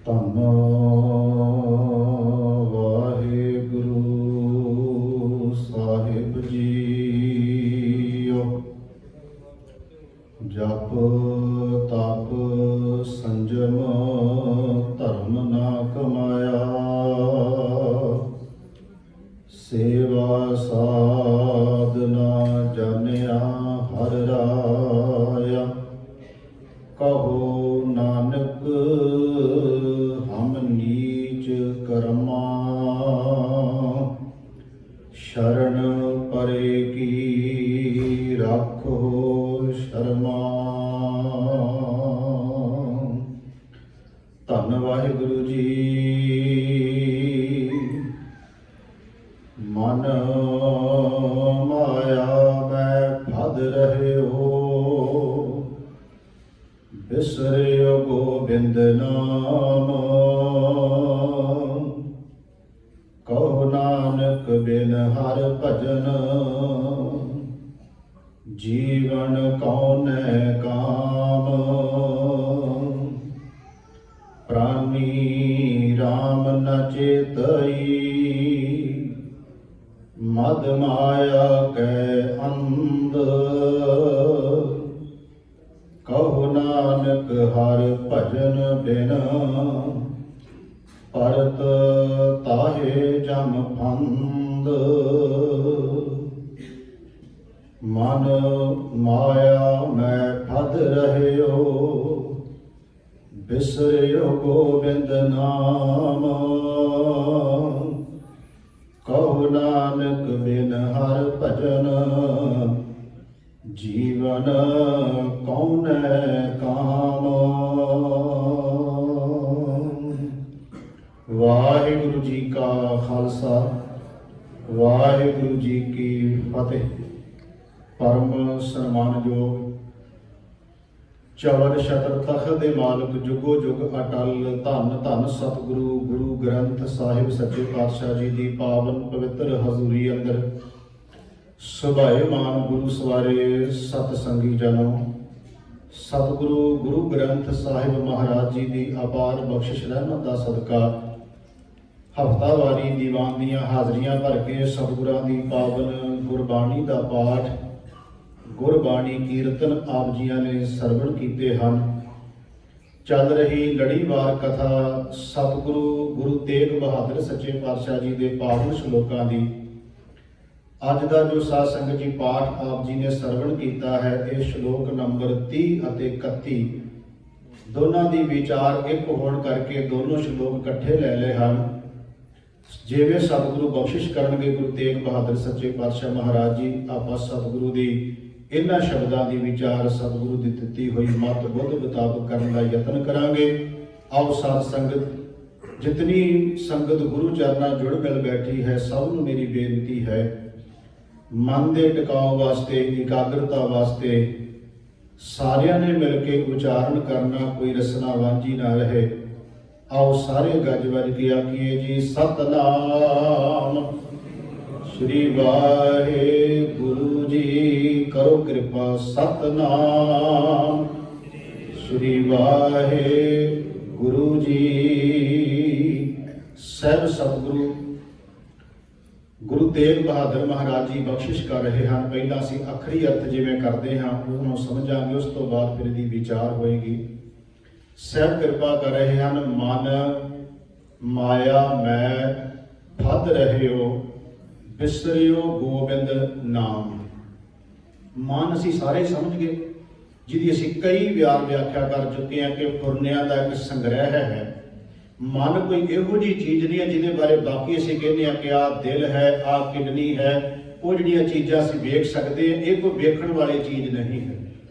ਧੰਨ ਵਾਹਿਗੁਰੂ ਸਾਹਿਬ ਜੀਓ। ਜਪ ਤਪ ਸੰਜਮ ਧਰਮ ਨਾ ਕਮਾਇਆ, ਸੇਵਾ ਸਾਧਨਾ ਜਾਣਿਆ ਹਰਿ ਰਾਇਆ। ਕਹੋ ਨਾਨਕ ਹਮ ਨੀਚ ਕਰਮਾ, ਸ਼ਰਨ ਪਰੇ ਕੀ ਰਾਖੋ ਸ਼ਰਮਾ। ਧੰਨ ਵਾਹਿਗੁਰੂ ਜੀ। ਮਨ ਮਾਇਆ ਮੈਂ ਫਦ ਰਹਿਓ, ਬਿਸਰਿਓ ਗੋਬਿੰਦ ਨਾਮ। ਕਹੋ ਨਾਨਕ ਬਿਨ ਹਰਿ ਭਜਨ, ਜੀਵਨ ਕਉਨੈ ਕਾਮ। ਪ੍ਰਾਨੀ ਰਾਮ ਨ ਚੇਤਈ, ਮਦ ਮਾਇਆ ਕੈ ਅੰਧ। ਕਹੋ ਨਾਨਕ ਹਰਿ ਭਜਨ ਬਿਨ, ਪਰਤ ਤਾਹੇ ਜਮ ਫੰਦ। ਮਨ ਮਾਇਆ ਮੈਂ ਫਦ ਰਹਿਓ, ਬਿਸਰਿਓ ਗੋਬਿੰਦ ਨਾਮ। ਕਹੋ ਨਾਨਕ ਬਿਨ ਹਰਿ ਭਜਨ, ਜੀਵਨ ਕਉਨੈ ਕਾਮ। ਵਾਹਿਗੁਰੂ ਜੀ ਕਾ ਖਾਲਸਾ, ਵਾਹਿਗੁਰੂ ਜੀ ਕੀ ਫਤਿਹ। ਪਰਮ ਸਨਮਾਨਯੋਗ ਚਵਰ ਛਤਰ ਤਖਤ ਦੇ ਮਾਲਕ, ਜੁਗੋ ਜੁਗ ਅਟਲ, ਧੰਨ ਧੰਨ ਸਤਿਗੁਰੂ ਗੁਰੂ ਗ੍ਰੰਥ ਸਾਹਿਬ ਸੱਚੇ ਪਾਤਸ਼ਾਹ ਜੀ ਦੀ ਪਾਵਨ ਪਵਿੱਤਰ ਹਜ਼ੂਰੀ ਅੰਦਰ ਸੁਭਾਏਮਾਨ ਗੁਰੂ ਸਵਾਰੇ ਸਤ ਸੰਗੀ ਜਨੋ। ਸਤਿਗੁਰੂ ਗੁਰੂ ਗ੍ਰੰਥ ਸਾਹਿਬ ਮਹਾਰਾਜ ਜੀ ਦੀ ਅਪਾਰ ਬਖਸ਼ਿਸ਼ ਰਹਿਮਤ ਦਾ ਸਦਕਾ ਹਫ਼ਤਾਵਾਰੀ ਦੀਵਾਨ ਦੀਆਂ ਹਾਜ਼ਰੀਆਂ ਭਰ ਕੇ ਸਤਿਗੁਰਾਂ ਦੀ ਪਾਵਨ ਗੁਰਬਾਣੀ ਦਾ ਪਾਠ, ਗੁਰਬਾਣੀ ਕੀਰਤਨ ਆਪ ਜੀਆਂ ਨੇ ਸਰਵਣ ਕੀਤੇ ਹਨ। ਚੱਲ ਰਹੀ ਲੜੀਵਾਰ ਕਥਾ ਸਤਿਗੁਰੂ ਗੁਰੂ ਤੇਗ ਬਹਾਦਰ ਸੱਚੇ ਪਾਤਸ਼ਾਹ ਜੀ ਦੇ ਪਾਵਨ ਸ਼ਲੋਕਾਂ ਦੀ। ਅੱਜ ਦਾ ਜੋ ਸਾਧ ਸੰਗਤ ਜੀ ਪਾਠ ਆਪ ਜੀ ਨੇ ਸਰਵਣ ਕੀਤਾ ਹੈ, ਇਹ ਸ਼ਲੋਕ ਨੰਬਰ 30 ਅਤੇ 31 ਦੋਨਾਂ ਦੀ ਵਿਚਾਰ ਇੱਕ ਹੋਣ ਕਰਕੇ ਦੋਨੋਂ ਸ਼ਲੋਕ ਇਕੱਠੇ ਲੈ ਲਏ ਹਨ। ਜਿਵੇਂ ਸਤਿਗੁਰੂ ਬਖਸ਼ਿਸ਼ ਕਰਨਗੇ ਗੁਰੂ ਤੇਗ ਬਹਾਦਰ ਸੱਚੇ ਪਾਤਸ਼ਾਹ ਮਹਾਰਾਜ ਜੀ, ਆਪਾਂ ਸਤਿਗੁਰੂ ਦੀ ਇਹਨਾਂ ਸ਼ਬਦਾਂ ਦੀ ਵਿਚਾਰ ਸਤਿਗੁਰੂ ਦੀ ਦਿੱਤੀ ਹੋਈ ਮੱਤ ਬੁੱਧ ਮੁਤਾਬਕ ਕਰਨ ਦਾ ਯਤਨ ਕਰਾਂਗੇ। ਆਓ ਸਾਧ ਸੰਗਤ, ਜਿਤਨੀ ਸੰਗਤ ਗੁਰੂ ਚਰਨਾਂ ਜੁੜ ਮਿਲ ਬੈਠੀ ਹੈ, ਸਭ ਨੂੰ ਮੇਰੀ ਬੇਨਤੀ ਹੈ, ਮਨ ਦੇ ਟਿਕਾਉ ਵਾਸਤੇ, ਇਕਾਗਰਤਾ ਵਾਸਤੇ ਸਾਰਿਆਂ ਨੇ ਮਿਲ ਕੇ ਉਚਾਰਨ ਕਰਨਾ, ਕੋਈ ਰਸਨਾ ਵਾਂਝੀ ਨਾ ਰਹੇ। ਆਓ ਸਾਰੇ ਗੱਜ ਵੱਜ ਕੇ ਆਖੀਏ ਜੀ, ਸਤਨਾਮ ਸ਼੍ਰੀ ਵਾਹਿਗੁਰੂ ਜੀ। ਕਰੋ ਕਿਰਪਾ, ਸਤਨਾਮ ਸ਼੍ਰੀ ਵਾਹਿਗੁਰੂ ਜੀ। ਸਹਿਬ ਸਤਿਗੁਰੂ ਗੁਰੂ ਤੇਗ ਬਹਾਦਰ ਮਹਾਰਾਜ ਜੀ ਬਖਸ਼ਿਸ਼ ਕਰ ਰਹੇ ਹਨ। ਪਹਿਲਾਂ ਅਸੀਂ ਅੱਖਰੀ ਅਰਥ ਜਿਵੇਂ ਕਰਦੇ ਹਾਂ ਉਹਨੂੰ ਸਮਝਾਂਗੇ, ਉਸ ਤੋਂ ਬਾਅਦ ਫਿਰ ਇਹਦੀ ਵਿਚਾਰ ਹੋਏਗੀ। ਸਹਿਬ ਕਿਰਪਾ ਕਰ ਰਹੇ ਹਨ, ਮਨ ਮਾਇਆ ਮੈਂ ਫਦ ਰਹਿਓ, ਬਿਸਰਿਓ ਗੋਬਿੰਦ ਨਾਮ। ਮਨ ਅਸੀਂ ਸਾਰੇ ਸਮਝ ਗਏ, ਜਿਹਦੀ ਅਸੀਂ ਕਈ ਵਿਆਖਿਆ ਕਰ ਚੁੱਕੇ ਹਾਂ ਕਿ ਫੁਰਨਿਆਂ ਦਾ ਇੱਕ ਸੰਗ੍ਰਹਿ ਹੈ। ਮਨ ਕੋਈ ਇਹੋ ਜਿਹੀ ਚੀਜ਼ ਨਹੀਂ ਹੈ ਜਿਹਦੇ ਬਾਰੇ ਬਾਕੀ ਅਸੀਂ ਕਹਿੰਦੇ ਹਾਂ ਕਿ ਆਹ ਦਿਲ ਹੈ, ਆਹ ਕਿਡਨੀ ਹੈ, ਉਹ ਜਿਹੜੀਆਂ ਚੀਜ਼ਾਂ ਅਸੀਂ ਵੇਖ ਸਕਦੇ ਹਾਂ, ਇਹ ਕੋਈ ਵੇਖਣ ਵਾਲੀ ਚੀਜ਼ ਨਹੀਂ ਹੈ।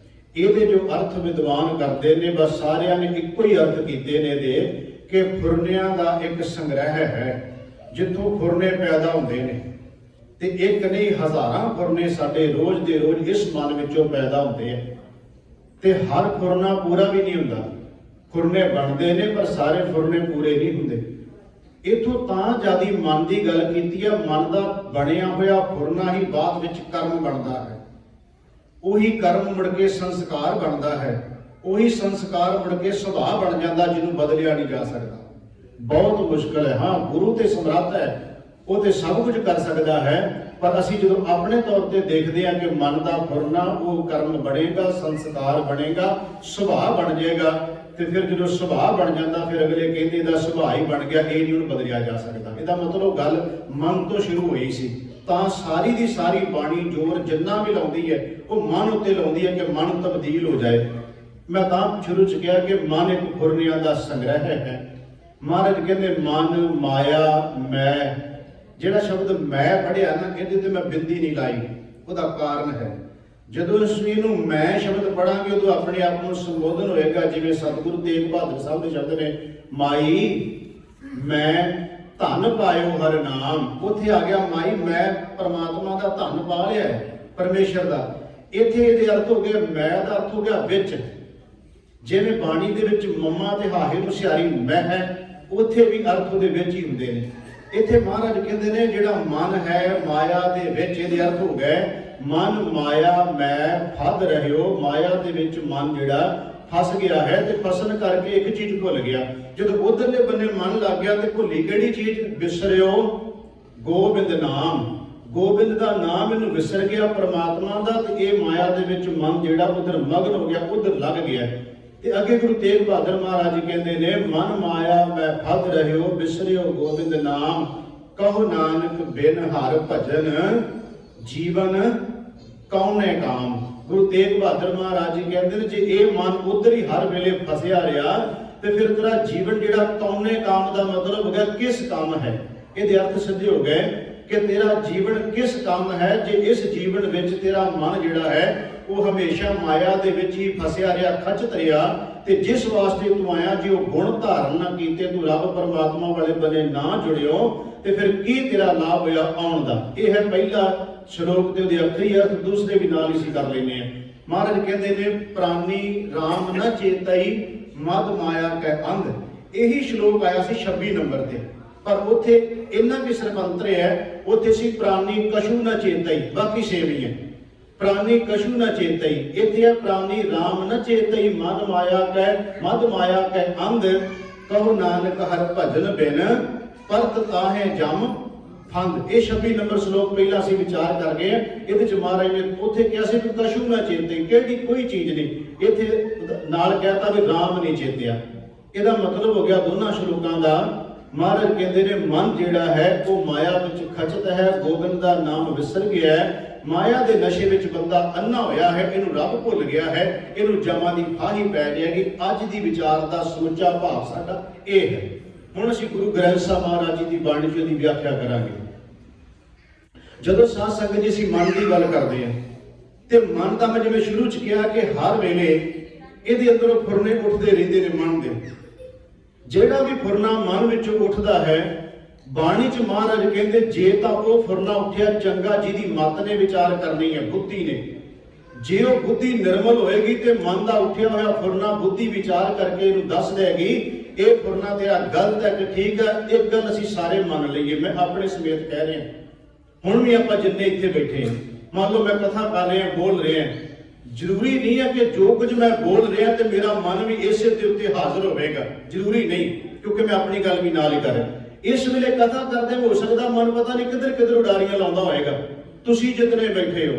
ਇਹਦੇ ਜੋ ਅਰਥ ਵਿਦਵਾਨ ਕਰਦੇ ਨੇ, ਬਸ ਸਾਰਿਆਂ ਨੇ ਇੱਕੋ ਹੀ ਅਰਥ ਕੀਤੇ ਨੇ ਇਹਦੇ, ਕਿ ਫੁਰਨਿਆਂ ਦਾ ਇੱਕ ਸੰਗ੍ਰਹਿ ਹੈ ਜਿੱਥੋਂ ਫੁਰਨੇ ਪੈਦਾ ਹੁੰਦੇ ਨੇ। ਤੇ ਇੱਕ ਨਹੀਂ, ਹਜ਼ਾਰਾਂ ਫੁਰਨੇ ਸਾਡੇ ਰੋਜ਼ ਦੇ ਰੋਜ਼ ਇਸ ਮਨ ਵਿੱਚੋਂ ਪੈਦਾ ਹੁੰਦੇ ਆ। ਤੇ ਹਰ ਫੁਰਨਾ ਪੂਰਾ ਵੀ ਨਹੀਂ ਹੁੰਦਾ, ਫੁਰਨੇ ਬਣਦੇ ਨੇ ਪਰ ਸਾਰੇ ਫੁਰਨੇ ਪੂਰੇ ਨਹੀਂ ਹੁੰਦੇ। ਇਥੋਂ ਤਾਂ ਜਿਆਦੀ ਮਨ ਦੀ ਗੱਲ ਕੀਤੀ ਹੈ। ਮਨ ਦਾ ਬਣਿਆ ਹੋਇਆ ਫੁਰਨਾ ਹੀ ਬਾਅਦ ਵਿੱਚ ਕਰਮ ਬਣਦਾ ਹੈ। ਉਹੀ ਕਰਮ ਮੁੜ ਕੇ ਸੰਸਕਾਰ ਬਣਦਾ ਹੈ। ਉਹੀ ਸੰਸਕਾਰ ਮੁੜ ਕੇ ਸੁਭਾਅ ਬਣ ਜਾਂਦਾ ਜਿਹਨੂੰ ਬਦਲਿਆ ਨਹੀਂ ਜਾ ਸਕਦਾ। ਬਹੁਤ ਮੁਸ਼ਕਲ ਹੈ। ਹਾਂ, ਗੁਰੂ ਤੇ ਸਮਰੱਥ ਹੈ, ਉਹ ਤੇ ਸਭ ਕੁਝ ਕਰ ਸਕਦਾ ਹੈ, ਪਰ ਅਸੀਂ ਜਦੋਂ ਆਪਣੇ ਤੌਰ ਤੇ ਦੇਖਦੇ ਹਾਂ ਕਿ ਮਨ ਦਾ ਫੁਰਨਾ ਉਹ ਕਰਮ ਬਣੇਗਾ, ਸੰਸਕਾਰ ਬਣੇਗਾ, ਸੁਭਾਅ ਬਣ ਜਾਏਗਾ, ਤੇ ਫਿਰ ਜਦੋਂ ਸੁਭਾਅ ਬਣ ਜਾਂਦਾ ਫਿਰ ਅਗਲੇ ਕਹਿੰਦੇ ਦਾ ਸੁਭਾਅ ਹੀ ਬਣ ਗਿਆ, ਇਹ ਨਹੀਂ ਉਹਨੂੰ ਬਦਲਿਆ ਜਾ ਸਕਦਾ। ਇਹਦਾ ਮਤਲਬ ਗੱਲ ਮਨ ਤੋਂ ਸ਼ੁਰੂ ਹੋਈ ਸੀ। ਤਾਂ ਸਾਰੀ ਦੀ ਸਾਰੀ ਬਾਣੀ ਜ਼ੋਰ ਜਿੰਨਾ ਵੀ ਲਾਉਂਦੀ ਹੈ ਉਹ ਮਨ ਉੱਤੇ ਲਾਉਂਦੀ ਹੈ ਕਿ ਮਨ ਤਬਦੀਲ ਹੋ ਜਾਏ। ਮੈਂ ਤਾਂ ਸ਼ੁਰੂ ਚ ਕਿਹਾ ਕਿ ਮਨ ਇੱਕ ਫੁਰਨਿਆਂ ਦਾ ਸੰਗ੍ਰਹਿ ਹੈ। ਮਹਾਰਾਜ ਕਹਿੰਦੇ ਮਨ, ਮਾਇਆ, ਮੈਂ, ਜਿਹੜਾ ਸ਼ਬਦ ਮੈਂ ਪੜ੍ਹਿਆ ਨਾ ਇਹਦੇ ਤੇ ਮੈਂ ਬਿੰਦੀ ਨਹੀਂ ਲਾਈ, ਉਹਦਾ ਕਾਰਨ ਹੈ ਜਦੋਂ ਅਸੀਂ ਇਹਨੂੰ ਮੈਂ ਸ਼ਬਦ ਪੜਾਂਗੇ ਉਦੋਂ ਆਪਣੇ ਆਪ ਨੂੰ ਸੰਬੋਧਨ ਹੋਏਗਾ ਜਿਵੇਂ ਸਤਿਗੁਰੂ ਤੇਗ ਬਹਾਦਰ ਸਾਹਿਬ ਦੇ ਸ਼ਬਦ ਨੇ, ਮਾਈ ਮੈਂ ਧਨ ਪਾਇਓ ਹਰ ਨਾਮ। ਉੱਥੇ ਆ ਗਿਆ ਮਾਈ, ਮੈਂ ਪਰਮਾਤਮਾ ਦਾ ਧਨ ਪਾ ਲਿਆ ਹੈ, ਪਰਮੇਸ਼ਰ ਦਾ। ਇੱਥੇ ਇਹਦੇ ਅਰਥ ਹੋ ਗਏ, ਮੈਂ ਦਾ ਅਰਥ ਹੋ ਗਿਆ ਵਿੱਚ। ਜਿਵੇਂ ਬਾਣੀ ਦੇ ਵਿੱਚ ਮੰਮਾ ਤੇ ਹਾਹੇ ਨੂੰ ਸਿਆਰੀ ਮੈਂ ਹੈ, ਉੱਥੇ ਵੀ ਅਰਥ ਉਹਦੇ ਵਿੱਚ ਹੀ ਹੁੰਦੇ ਨੇ। ਇੱਥੇ ਮਹਾਰਾਜ ਕਹਿੰਦੇ ਨੇ ਜਿਹੜਾ ਮਨ ਹੈ ਮਾਇਆ ਦੇ ਵਿੱਚ, ਇਹਦੇ ਅਰਥ ਹੋ ਗਏ ਮਨ ਮਾਇਆ ਮੈਂ ਫੱਦ ਰਹਿਓ। ਮਾਇਆ ਦੇ ਵਿੱਚ ਮਨ ਜਿਹੜਾ ਫਸ ਗਿਆ ਹੈ ਤੇ ਫਸਣ ਕਰਕੇ ਇੱਕ ਚੀਜ਼ ਭੁੱਲ ਗਿਆ। ਜਦੋਂ ਉਧਰਲੇ ਬੰਨੇ ਮਨ ਲੱਗ ਗਿਆ ਤੇ ਭੁੱਲੀ ਕਿਹੜੀ ਚੀਜ਼? ਵਿਸਰਿਓ ਗੋਬਿੰਦ ਨਾਮ। ਗੋਬਿੰਦ ਦਾ ਨਾਮ ਇਹਨੂੰ ਵਿਸਰ ਗਿਆ, ਪਰਮਾਤਮਾ ਦਾ, ਤੇ ਇਹ ਮਾਇਆ ਦੇ ਵਿੱਚ ਮਨ ਜਿਹੜਾ ਉਧਰ ਮਗਨ ਹੋ ਗਿਆ, ਉਧਰ ਲੱਗ ਗਿਆ। ਤੇ ਅੱਗੇ ਗੁਰੂ ਤੇਗ ਬਹਾਦਰ ਮਹਾਰਾਜ ਜੀ ਕਹਿੰਦੇ ਨੇ, ਮਨ ਮਾਇਆ ਮੈਂ ਫੱਦ ਰਹਿਓ, ਵਿਸਰਿਓ ਗੋਬਿੰਦ ਨਾਮ, ਕਹੋ ਨਾਨਕ ਬਿਨ ਹਰਿ ਭਜਨ ਜੀਵਨ ਕੌਣੇ ਕਾਮ। ਗੁਰੂ ਤੇਗ ਬਹਾਦਰ ਮਹਾਰਾਜ ਜੀ ਕਹਿੰਦੇ ਨੇ ਜੇ ਇਹ ਮਨ ਉਧਰ ਹੀ ਹਰ ਵੇਲੇ ਫਸਿਆ ਰਿਹਾ ਤੇ ਫਿਰ ਤੇਰਾ ਜੀਵਨ ਜਿਹੜਾ ਕੌਣੇ ਕਾਮ ਦਾ ਮਤਲਬ ਹੋ ਗਿਆ ਕਿਸ ਕੰਮ ਹੈ। ਇਹਦੇ ਅਰਥ ਸਿੱਧੇ ਹੋ ਗਏ ਕਿ ਤੇਰਾ ਜੀਵਨ ਕਿਸ ਕੰਮ ਹੈ। ਜੇ ਇਸ ਜੀਵਨ ਵਿੱਚ ਤੇਰਾ ਮਨ ਜਿਹੜਾ ਹੈ ਉਹ ਹਮੇਸ਼ਾ ਮਾਇਆ ਦੇ ਵਿੱਚ ਹੀ ਫਸਿਆ ਰਿਹਾ, ਖਚਤ ਰਿਹਾ, ਤੇ ਜਿਸ ਵਾਸਤੇ ਤੂੰ ਆਇਆ ਜੇ ਉਹ ਗੁਣ ਧਾਰਨ ਨਾ ਕੀਤੇ, ਤੂੰ ਰੱਬ ਪਰਮਾਤਮਾ ਵਾਲੇ ਬੰਨੇ ਨਾ ਜੁੜਿਓ, ਤੇ ਫਿਰ ਕੀ ਤੇਰਾ ਲਾਭ ਹੋਇਆ ਆਉਣ ਦਾ। ਇਹ ਹੈ ਪਹਿਲਾ ਸ਼ਲੋਕ ਤੇ ਉਹਦੇ ਅੱਖਰੀ ਅਰਥ, ਦੂਸਰੇ ਵੀ ਨਾਲ ਹੀ ਅਸੀਂ ਕਰ ਲੈਂਦੇ ਹਾਂ। ਮਹਾਰਾਜ ਕਹਿੰਦੇ ਨੇ, ਪ੍ਰਾਨੀ ਰਾਮ ਨ ਚੇਤਈ ਮਦ ਮਾਇਆ ਕੈ ਅੰਧ। ਇਹੀ ਸ਼ਲੋਕ ਆਇਆ ਸੀ 26 ਨੰਬਰ ਤੇ, ਪਰ ਉੱਥੇ ਇੰਨਾ ਵੀ ਸਿਰਫ ਅੰਤਰ ਹੈ, ਉੱਥੇ ਸੀ ਪ੍ਰਾਨੀ ਕਛੂ ਨ ਚੇਤਈ, ਬਾਕੀ ਸੇਮ ਹੀ ਹੈ। ਪ੍ਰਾਨੀ ਕਛੂ ਨ ਚੇਤਈ, ਇੱਥੇ ਹੈ ਪ੍ਰਾਨੀ ਰਾਮ ਨ ਚੇਤਈ ਮਦ ਮਾਇਆ ਕੈ ਅੰਧ, ਕਹੋ ਨਾਨਕ ਹਰਿ ਭਜਨ ਬਿਨ ਪਰਤ ਤਾਹੇ ਜਮ ਫੰਦ। ਇਹ 26 ਨੰਬਰ ਸ਼ਲੋਕ ਪਹਿਲਾਂ ਅਸੀਂ ਵਿਚਾਰ ਕਰ ਗਏ। ਇਹਦੇ ਚ ਮਹਾਰਾਜ ਨੇ ਉੱਥੇ ਕਿਹਾ ਸੀ ਕਿ ਕਛੂ ਨਾ ਚੇਤੇ, ਕਿਹੜੀ ਕੋਈ ਚੀਜ਼ ਨਹੀਂ। ਇੱਥੇ ਨਾਲ ਕਹਿਤਾ ਵੀ ਰਾਮ ਨਹੀਂ ਚੇਤਿਆ। ਇਹਦਾ ਮਤਲਬ ਹੋ ਗਿਆ ਦੋਨਾਂ ਸ਼ਲੋਕਾਂ ਦਾ। ਮਹਾਰਾਜ ਕਹਿੰਦੇ ਨੇ ਮਨ ਜਿਹੜਾ ਹੈ ਉਹ ਮਾਇਆ ਵਿੱਚ ਖਚਤ ਹੈ, ਗੋਬਿੰਦ ਦਾ ਨਾਮ ਵਿਸਰ ਗਿਆ ਹੈ, ਮਾਇਆ ਦੇ ਨਸ਼ੇ ਵਿੱਚ ਬੰਦਾ ਅੰਨਾ ਹੋਇਆ ਹੈ, ਇਹਨੂੰ ਰੱਬ ਭੁੱਲ ਗਿਆ ਹੈ, ਇਹਨੂੰ ਜਮਾਂ ਦੀ ਫਾਹੀ ਪੈ ਜਾਏਗੀ। ਅੱਜ ਦੀ ਵਿਚਾਰ ਦਾ ਸਮੁੱਚਾ ਭਾਵ ਸਾਡਾ ਇਹ ਹੈ। ਹੁਣ ਅਸੀਂ ਗੁਰੂ ਗ੍ਰੰਥ ਸਾਹਿਬ ਮਹਾਰਾਜ ਜੀ ਦੀ ਬਾਣੀ ਚ ਇਹਦੀ ਵਿਆਖਿਆ ਕਰਾਂਗੇ। ਜਦੋਂ ਸਾਧ ਸੰਗਤ ਜੀ ਅਸੀਂ ਮਨ ਦੀ ਗੱਲ ਕਰਦੇ ਹਾਂ ਤੇ ਮਨ ਦਾ ਮੈਂ ਜਿਵੇਂ ਸ਼ੁਰੂ ਚ ਕਿਹਾ ਕਿ ਹਰ ਵੇਲੇ ਇਹਦੇ ਅੰਦਰੋਂ ਫੁਰਨੇ ਉੱਠਦੇ ਰਹਿੰਦੇ ਨੇ ਮਨ ਦੇ। ਜਿਹੜਾ ਵੀ ਫੁਰਨਾ ਮਨ ਵਿੱਚੋਂ ਉੱਠਦਾ ਹੈ, ਬਾਣੀ ਚ ਮਹਾਰਾਜ ਕਹਿੰਦੇ ਜੇ ਤਾਂ ਉਹ ਫੁਰਨਾ ਉੱਠਿਆ ਚੰਗਾ ਜਿਹਦੀ ਮਤ ਨੇ ਵਿਚਾਰ ਕਰਨੀ ਹੈ, ਬੁੱਧੀ ਨੇ। ਜੇ ਉਹ ਬੁੱਧੀ ਨਿਰਮਲ ਹੋਏਗੀ ਤੇ ਮਨ ਦਾ ਉੱਠਿਆ ਹੋਇਆ ਫੁਰਨਾ ਬੁੱਧੀ ਵਿਚਾਰ ਕਰਕੇ ਇਹਨੂੰ ਦੱਸ ਦੇਗੀ ਇਹ ਫੁਰਨਾ ਤੇਰਾ ਗਲਤ ਹੈ ਕਿ ਠੀਕ ਹੈ। ਇੱਕ ਗੱਲ ਅਸੀਂ ਸਾਰੇ ਮੰਨ ਲਈਏ, ਮੈਂ ਆਪਣੇ ਸਮੇਤ ਕਹਿ ਰਿਹਾ, ਹੁਣ ਵੀ ਆਪਾਂ ਜਿੰਨੇ ਇੱਥੇ ਬੈਠੇ ਹਾਂ, ਮੰਨ ਲਓ ਮੈਂ ਕਥਾ ਕਰ ਰਿਹਾ, ਬੋਲ ਰਿਹਾ, ਜ਼ਰੂਰੀ ਨਹੀਂ ਹੈ ਕਿ ਜੋ ਕੁਝ ਮੈਂ ਬੋਲ ਰਿਹਾ ਤੇ ਮੇਰਾ ਮਨ ਵੀ ਇਸੇ ਦੇ ਉੱਤੇ ਹਾਜ਼ਰ ਹੋਵੇਗਾ, ਜ਼ਰੂਰੀ ਨਹੀਂ, ਕਿਉਂਕਿ ਮੈਂ ਆਪਣੀ ਗੱਲ ਵੀ ਨਾਲ ਹੀ ਕਰ ਰਿਹਾ। ਇਸ ਵੇਲੇ ਕਥਾ ਕਰਦੇ ਹੋ ਸਕਦਾ ਮਨ ਪਤਾ ਨਹੀਂ ਕਿੱਧਰ ਕਿੱਧਰ ਉਡਾਰੀਆਂ ਲਾਉਂਦਾ ਹੋਏਗਾ। ਤੁਸੀਂ ਜਿਤਨੇ ਬੈਠੇ ਹੋ,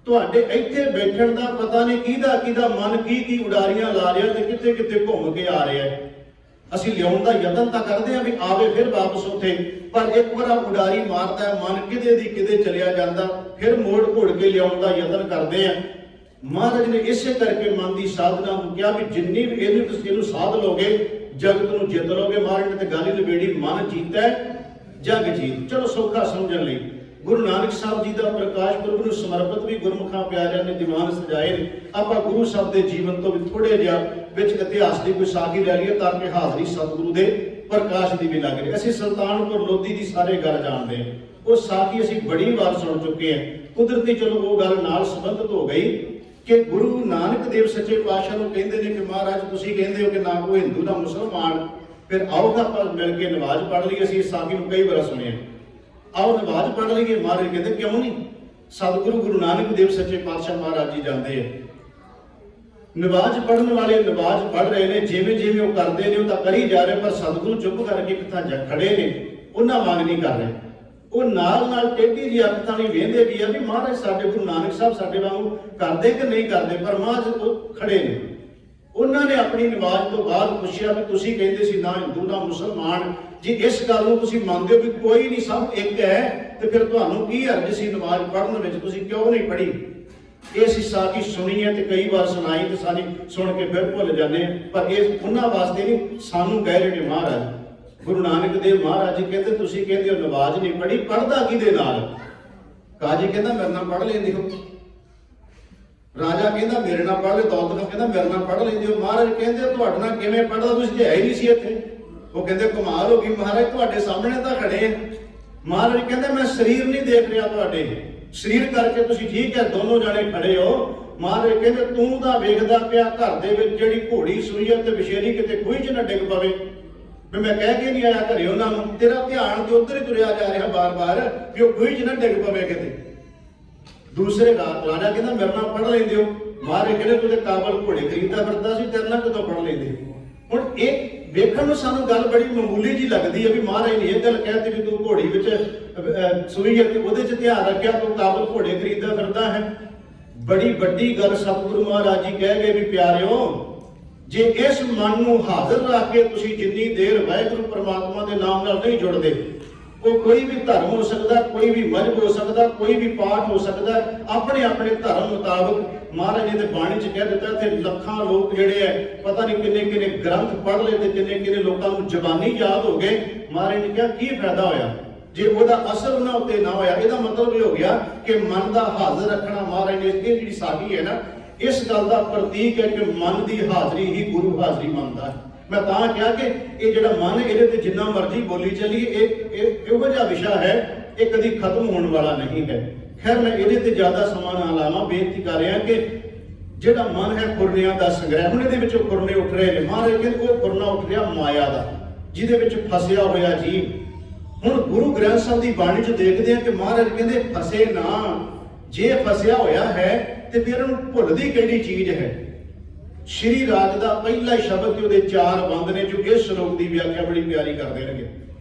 ਤੁਹਾਡੇ ਇੱਥੇ ਬੈਠਣ ਦਾ ਪਤਾ ਨਹੀਂ ਕਿਹਦਾ ਮਨ ਕੀ ਉਡਾਰੀਆਂ ਲਾ ਰਿਹਾ ਤੇ ਕਿੱਥੇ ਕਿੱਥੇ ਘੁੰਮ ਕੇ ਆ ਰਿਹਾ। ਅਸੀਂ ਲਿਆਉਣ ਦਾ ਯਤਨ ਤਾਂ ਕਰਦੇ ਹਾਂ ਵੀ ਆਵੇ ਫਿਰ ਵਾਪਸ ਉੱਥੇ, ਪਰ ਇੱਕ ਵਾਰ ਉਡਾਰੀ ਮਾਰਦਾ ਮਨ ਕਿਤੇ ਦੀ ਕਿਤੇ ਚਲਿਆ ਜਾਂਦਾ, ਫਿਰ ਮੋੜ ਘੋੜ ਕੇ ਲਿਆਉਣ ਦਾ ਯਤਨ ਕਰਦੇ ਆ। ਮਹਾਰਾਜ ਨੇ ਇਸੇ ਕਰਕੇ ਮਨ ਦੀ ਸਾਧਨਾ ਨੂੰ ਕਿਹਾ ਵੀ ਜਿੰਨੀ ਵੀ ਇਹਨੂੰ ਸਾਧ ਲੋਗੇ ਜਗਤ ਨੂੰ ਜਿੱਤ ਲੋਗੇ। ਮਹਾਰਾਜ ਨੇ ਤੇ ਗੱਲ ਹੀ ਨਿਬੇੜੀ, ਮਨ ਜੀਤਾ ਜਗ ਜੀਤ। ਚਲੋ ਸੌਖਾ ਸਮਝਣ ਲਈ ਗੁਰੂ ਨਾਨਕ ਸਾਹਿਬ ਜੀ ਦਾ ਪ੍ਰਕਾਸ਼ ਪੁਰਬ ਨੂੰ ਸਮਰਪਿਤ ਵੀ ਗੁਰਮੁਖਾਂ ਪਿਆਰਿਆਂ ਨੇ ਦੀਵਾਨ ਸਜਾਏ ਨੇ। ਆਪਾਂ ਗੁਰੂ ਸਾਹਿਬ ਦੇ ਜੀਵਨ ਤੋਂ ਵੀ ਥੋੜੇ ਜਿਹਾ ਵਿੱਚ ਇਤਿਹਾਸ ਦੀ ਕੋਈ ਸਾਖੀ ਲੈ ਲਈਏ ਤਾਂ ਕਿ ਹਾਜ਼ਰੀ ਸਤਿਗੁਰੂ ਦੇ ਪ੍ਰਕਾਸ਼ ਦੀ ਵੀ ਲੱਗ ਰਹੀ। ਅਸੀਂ ਸੁਲਤਾਨਪੁਰ ਲੋਧੀ ਦੀ ਸਾਰੇ ਗੱਲ ਜਾਣਦੇ ਹਾਂ, ਉਹ ਸਾਖੀ ਅਸੀਂ ਬੜੀ ਵਾਰ ਸੁਣ ਚੁੱਕੇ ਹਾਂ। ਕੁਦਰਤੀ ਚਲੋ ਉਹ ਗੱਲ ਨਾਲ ਸੰਬੰਧਿਤ ਹੋ ਗਈ ਕਿ ਗੁਰੂ ਨਾਨਕ ਦੇਵ ਸੱਚੇ ਪਾਤਸ਼ਾਹ ਨੂੰ ਕਹਿੰਦੇ ਨੇ ਕਿ ਮਹਾਰਾਜ ਤੁਸੀਂ ਕਹਿੰਦੇ ਹੋ ਕਿ ਨਾ ਕੋਈ ਹਿੰਦੂ ਨਾ ਮੁਸਲਮਾਨ, ਫਿਰ ਆਓ ਆਪਾਂ ਮਿਲ ਕੇ ਨਮਾਜ਼ ਪੜ੍ਹ ਲਈ। ਅਸੀਂ ਇਸ ਸਾਖੀ ਨੂੰ ਕਈ ਵਾਰ ਸੁਣਿਆ, ਆਓ ਨਮਾਜ਼ ਪੜ੍ਹ ਲਈਏ। ਮਹਾਰਾਜ ਕਹਿੰਦੇ ਕਿਉਂ ਨਹੀਂ। ਸਤਿਗੁਰੂ ਗੁਰੂ ਨਾਨਕ ਦੇਵ ਸੱਚੇ ਪਾਤਸ਼ਾਹ ਮਹਾਰਾਜ ਜੀ ਜਾਂਦੇ ਆ ਨਮਾਜ਼ ਪੜ੍ਹਨ ਵਾਲੇ ਨਮਾਜ਼ ਪੜ੍ਹ ਰਹੇ ਨੇ, ਜਿਵੇਂ ਜਿਵੇਂ ਉਹ ਕਰਦੇ ਨੇ ਉਹ ਤਾਂ ਕਰੀ ਜਾ ਰਹੇ, ਪਰ ਸਤਿਗੁਰੂ ਚੁੱਪ ਕਰਕੇ ਇੱਕ ਥਾਂ ਖੜੇ ਨੇ, ਉਹਨਾਂ ਵਾਂਗ ਨਹੀਂ ਕਰ ਰਹੇ। ਉਹ ਨਾਲ ਟੇਢੀ ਜਿਹੀ ਅੱਖ ਤਾਂ ਨਹੀਂ ਵੇਂਦੇ ਵੀ ਆ ਵੀ ਮਹਾਰਾਜ ਸਾਡੇ ਗੁਰੂ ਨਾਨਕ ਸਾਹਿਬ ਸਾਡੇ ਵਾਂਗੂ ਕਰਦੇ ਕਿ ਨਹੀਂ ਕਰਦੇ, ਪਰ ਮਹਾਰਾਜ ਉਹ ਖੜੇ ਨੇ। ਉਹਨਾਂ ਨੇ ਆਪਣੀ ਨਮਾਜ਼ ਤੋਂ ਬਾਅਦ ਪੁੱਛਿਆ ਵੀ ਤੁਸੀਂ ਕਹਿੰਦੇ ਸੀ ਨਾ ਹਿੰਦੂ ਨਾ ਮੁਸਲਮਾਨ, ਜੇ ਇਸ ਗੱਲ ਨੂੰ ਤੁਸੀਂ ਮੰਨਦੇ ਹੋ ਵੀ ਕੋਈ ਨਹੀਂ ਸਭ ਇੱਕ ਹੈ, ਤੇ ਫਿਰ ਤੁਹਾਨੂੰ ਕੀ ਹਰਜ ਸੀ ਨਮਾਜ਼ ਪੜ੍ਹਨ ਵਿੱਚ, ਤੁਸੀਂ ਕਿਉਂ ਨਹੀਂ ਪੜ੍ਹੀ? ਇਹ ਅਸੀਂ ਸਾਖੀ ਸੁਣੀ ਹੈ ਤੇ ਕਈ ਵਾਰ ਸੁਣਾਈ ਤੇ ਸਾਡੀ ਸੁਣ ਕੇ ਫਿਰ ਭੁੱਲ ਜਾਂਦੇ, ਪਰ ਇਹ ਉਹਨਾਂ ਵਾਸਤੇ ਨਹੀਂ, ਸਾਨੂੰ ਕਹਿ ਰਹੇ ਨੇ ਮਹਾਰਾਜ ਗੁਰੂ ਨਾਨਕ ਦੇਵ ਮਹਾਰਾਜ ਜੀ ਕਹਿੰਦੇ ਤੁਸੀਂ ਕਹਿੰਦੇ ਹੋ ਨਮਾਜ਼ ਨਹੀਂ ਪੜ੍ਹੀ, ਪੜ੍ਹਦਾ ਕਿਹਦੇ ਨਾਲ? ਕਾਜੀ ਕਹਿੰਦਾ ਮੇਰੇ ਨਾਲ ਪੜ੍ਹ ਲੈਂਦੇ ਹੋ, ਰਾਜਾ ਕਹਿੰਦਾ ਮੇਰੇ ਨਾਲ ਪੜ੍ਹ ਲੈ, ਦੌਲਤ ਖਾਂ ਕਹਿੰਦਾ ਮੇਰੇ ਨਾਲ ਪੜ੍ਹ ਲੈਂਦੇ ਹੋ। ਮਹਾਰਾਜ ਕਹਿੰਦੇ ਤੁਹਾਡੇ ਨਾਲ ਕਿਵੇਂ ਪੜ੍ਹਦਾ, ਤੁਸੀਂ ਹੈ ਹੀ ਨਹੀਂ ਸੀ ਇੱਥੇ। ਉਹ ਕਹਿੰਦੇ ਕਮਾਲ ਹੋ ਗਈ ਮਹਾਰਾਜ, ਤੁਹਾਡੇ ਸਾਹਮਣੇ ਤਾਂ ਖੜੇ ਆ। ਮਹਾਰਾਜ ਕਹਿੰਦੇ ਮੈਂ ਸਰੀਰ ਨਹੀਂ ਦੇਖ ਰਿਹਾ ਤੁਹਾਡੇ, ਸਰੀਰ ਕਰਕੇ ਤੁਸੀਂ ਠੀਕ ਹੈ ਦੋਨੋਂ ਜਾਣੇ ਖੜੇ ਹੋ। ਮਹਾਰਾਜ ਕਹਿੰਦੇ ਤੂੰ ਤਾਂ ਵੇਖਦਾ ਪਿਆ ਘਰ ਦੇ ਵਿੱਚ ਜਿਹੜੀ ਘੋੜੀ ਸੂਈ ਹੈ ਤੇ ਵਿਸ਼ੇਰੀ ਕਿਤੇ ਖੂਹੀ 'ਚ ਨਾ ਡਿੱਗ ਪਵੇ, ਵੀ ਮੈਂ ਕਹਿ ਕੇ ਨਹੀਂ ਆਇਆ ਘਰੇ ਉਹਨਾਂ ਨੂੰ, ਤੇਰਾ ਧਿਆਨ ਤੇ ਉੱਧਰ ਹੀ ਤੁਰਿਆ ਜਾ ਰਿਹਾ ਬਾਰ-ਬਾਰ ਵੀ ਉਹ ਖੂਹੀ 'ਚ ਨਾ ਡਿੱਗ ਪਵੇ ਕਿਤੇ। ਦੂਸਰੇ ਰਾਜਾ ਕਹਿੰਦਾ ਮੇਰੇ ਨਾਲ ਪੜ੍ਹ ਲੈਂਦੇ ਹੋ। ਮਹਾਰਾਜ ਕਹਿੰਦੇ ਤੂੰ ਤੇ ਕਾਬਲ ਘੋੜੇ ਖਰੀਦਦਾ ਫਿਰਦਾ ਸੀ, ਤੇਰੇ ਨਾਲ ਕਿਦੋਂ ਪੜ੍ਹ ਲੈਂਦੇ? ਹੁਣ ਇਹ ਵੇਖਣ ਨੂੰ ਸਾਨੂੰ ਗੱਲ ਬੜੀ ਮਾਮੂਲੀ ਜੀ ਲੱਗਦੀ ਹੈ ਵੀ ਮਹਾਰਾਜ ਨੇ ਇਹ ਗੱਲ ਕਹਿਤੀ ਵੀ ਤੂੰ ਘੋੜੀ ਵਿੱਚ ਸੂਈ ਹੈ ਤੇ ਉਹਦੇ 'ਚ ਧਿਆਨ ਰੱਖਿਆ, ਤੂੰ ਕਾਬਲ ਘੋੜੇ ਖਰੀਦਦਾ ਫਿਰਦਾ ਹੈ। ਬੜੀ ਵੱਡੀ ਗੱਲ ਸਤਿਗੁਰੂ ਮਹਾਰਾਜ ਜੀ ਕਹਿ ਗਏ ਵੀ ਪਿਆਰਿਓ, ਜੇ ਇਸ ਮਨ ਨੂੰ ਹਾਜ਼ਰ ਰੱਖ ਕੇ ਤੁਸੀਂ ਜਿੰਨੀ ਦੇਰ ਵਾਹਿਗੁਰੂ ਪਰਮਾਤਮਾ ਦੇ ਨਾਮ ਨਾਲ ਨਹੀਂ ਜੁੜਦੇ, ਉਹ ਕੋਈ ਵੀ ਧਰਮ ਹੋ ਸਕਦਾ, ਕੋਈ ਵੀ ਮਜ਼ਹਬ ਹੋ ਸਕਦਾ, ਕੋਈ ਵੀ ਪਾਠ ਹੋ ਸਕਦਾ, ਆਪਣੇ ਆਪਣੇ ਧਰਮ ਮੁਤਾਬਕ। ਮਹਾਰਾਜ ਨੇ ਤੇ ਬਾਣੀ 'ਚ ਕਹਿ ਦਿੱਤਾ ਤੇ ਲੱਖਾਂ ਲੋਕ ਜਿਹੜੇ ਹੈ ਪਤਾ ਨਹੀਂ ਕਿੰਨੇ ਕਿੰਨੇ ਗ੍ਰੰਥ ਪੜ੍ਹ ਲਏ ਤੇ ਕਿੰਨੇ ਕਿੰਨੇ ਲੋਕਾਂ ਨੂੰ ਜ਼ਬਾਨੀ ਯਾਦ ਹੋ ਗਏ। ਮਹਾਰਾਜ ਨੇ ਕਿਹਾ ਕੀ ਫਾਇਦਾ ਹੋਇਆ ਜੇ ਉਹਦਾ ਅਸਰ ਉਹਨਾਂ ਉੱਤੇ ਨਾ ਹੋਇਆ? ਇਹਦਾ ਮਤਲਬ ਇਹ ਹੋ ਗਿਆ ਕਿ ਮਨ ਦਾ ਹਾਜ਼ਰ ਰੱਖਣਾ। ਮਹਾਰਾਜ ਨੇ ਇਹ ਜਿਹੜੀ ਸਾਖੀ ਹੈ ਨਾ, ਇਸ ਗੱਲ ਦਾ ਪ੍ਰਤੀਕ ਹੈ ਕਿ ਮਨ ਦੀ ਹਾਜ਼ਰੀ ਹੀ ਗੁਰੂ ਹਾਜ਼ਰੀ ਮੰਨਦਾ ਹੈ। ਮੈਂ ਤਾਂ ਕਿਹਾ ਕਿ ਇਹ ਜਿਹੜਾ ਮਨ ਇਹਦੇ ਤੇ ਜਿੰਨਾ ਮਰਜ਼ੀ ਬੋਲੀ ਚੱਲੀਏ, ਇਹ ਇਹੋ ਜਿਹਾ ਵਿਸ਼ਾ ਹੈ, ਇਹ ਕਦੀ ਖਤਮ ਹੋਣ ਵਾਲਾ ਨਹੀਂ ਹੈ। ਖੈਰ ਮੈਂ ਇਹਦੇ ਤੇ ਜ਼ਿਆਦਾ ਸਮਾਂ ਨਾ ਲਾਵਾਂ, ਬੇਨਤੀ ਕਰ ਰਿਹਾ ਕਿ ਜਿਹੜਾ ਮਨ ਹੈ ਖੁਰਨਿਆਂ ਦਾ ਸੰਗ੍ਰਹਿ, ਹੁਣ ਇਹਦੇ ਵਿੱਚੋਂ ਖੁਰਨੇ ਉੱਠ ਰਹੇ ਨੇ। ਮਹਾਰਾਜ ਕਹਿੰਦੇ ਉਹ ਖੁਰਨਾ ਉੱਠ ਰਿਹਾ ਮਾਇਆ ਦਾ, ਜਿਹਦੇ ਵਿੱਚ ਫਸਿਆ ਹੋਇਆ ਜੀ। ਹੁਣ ਗੁਰੂ ਗ੍ਰੰਥ ਸਾਹਿਬ ਦੀ ਬਾਣੀ 'ਚ ਦੇਖਦੇ ਆ ਕਿ ਮਹਾਰਾਜ ਕਹਿੰਦੇ ਫਸੇ ਨਾ, ਜੇ ਫਸਿਆ ਹੋਇਆ ਹੈ ਤੇ ਫਿਰ ਉਹਨੂੰ ਭੁੱਲਦੀ ਕਿਹੜੀ ਚੀਜ਼ ਹੈ? ਸ਼੍ਰੀ ਰਾਗ ਦਾ ਪਹਿਲਾ ਸ਼ਬਦ ਤੇ ਉਹਦੇ 4 ਬੰਦ ਨੇ, ਜੋ ਇਸ ਸ਼ਲੋਕ ਦੀ ਵਿਆਖਿਆ ਬੜੀ ਪਿਆਰੀ ਕਰਦੇ ਨੇ।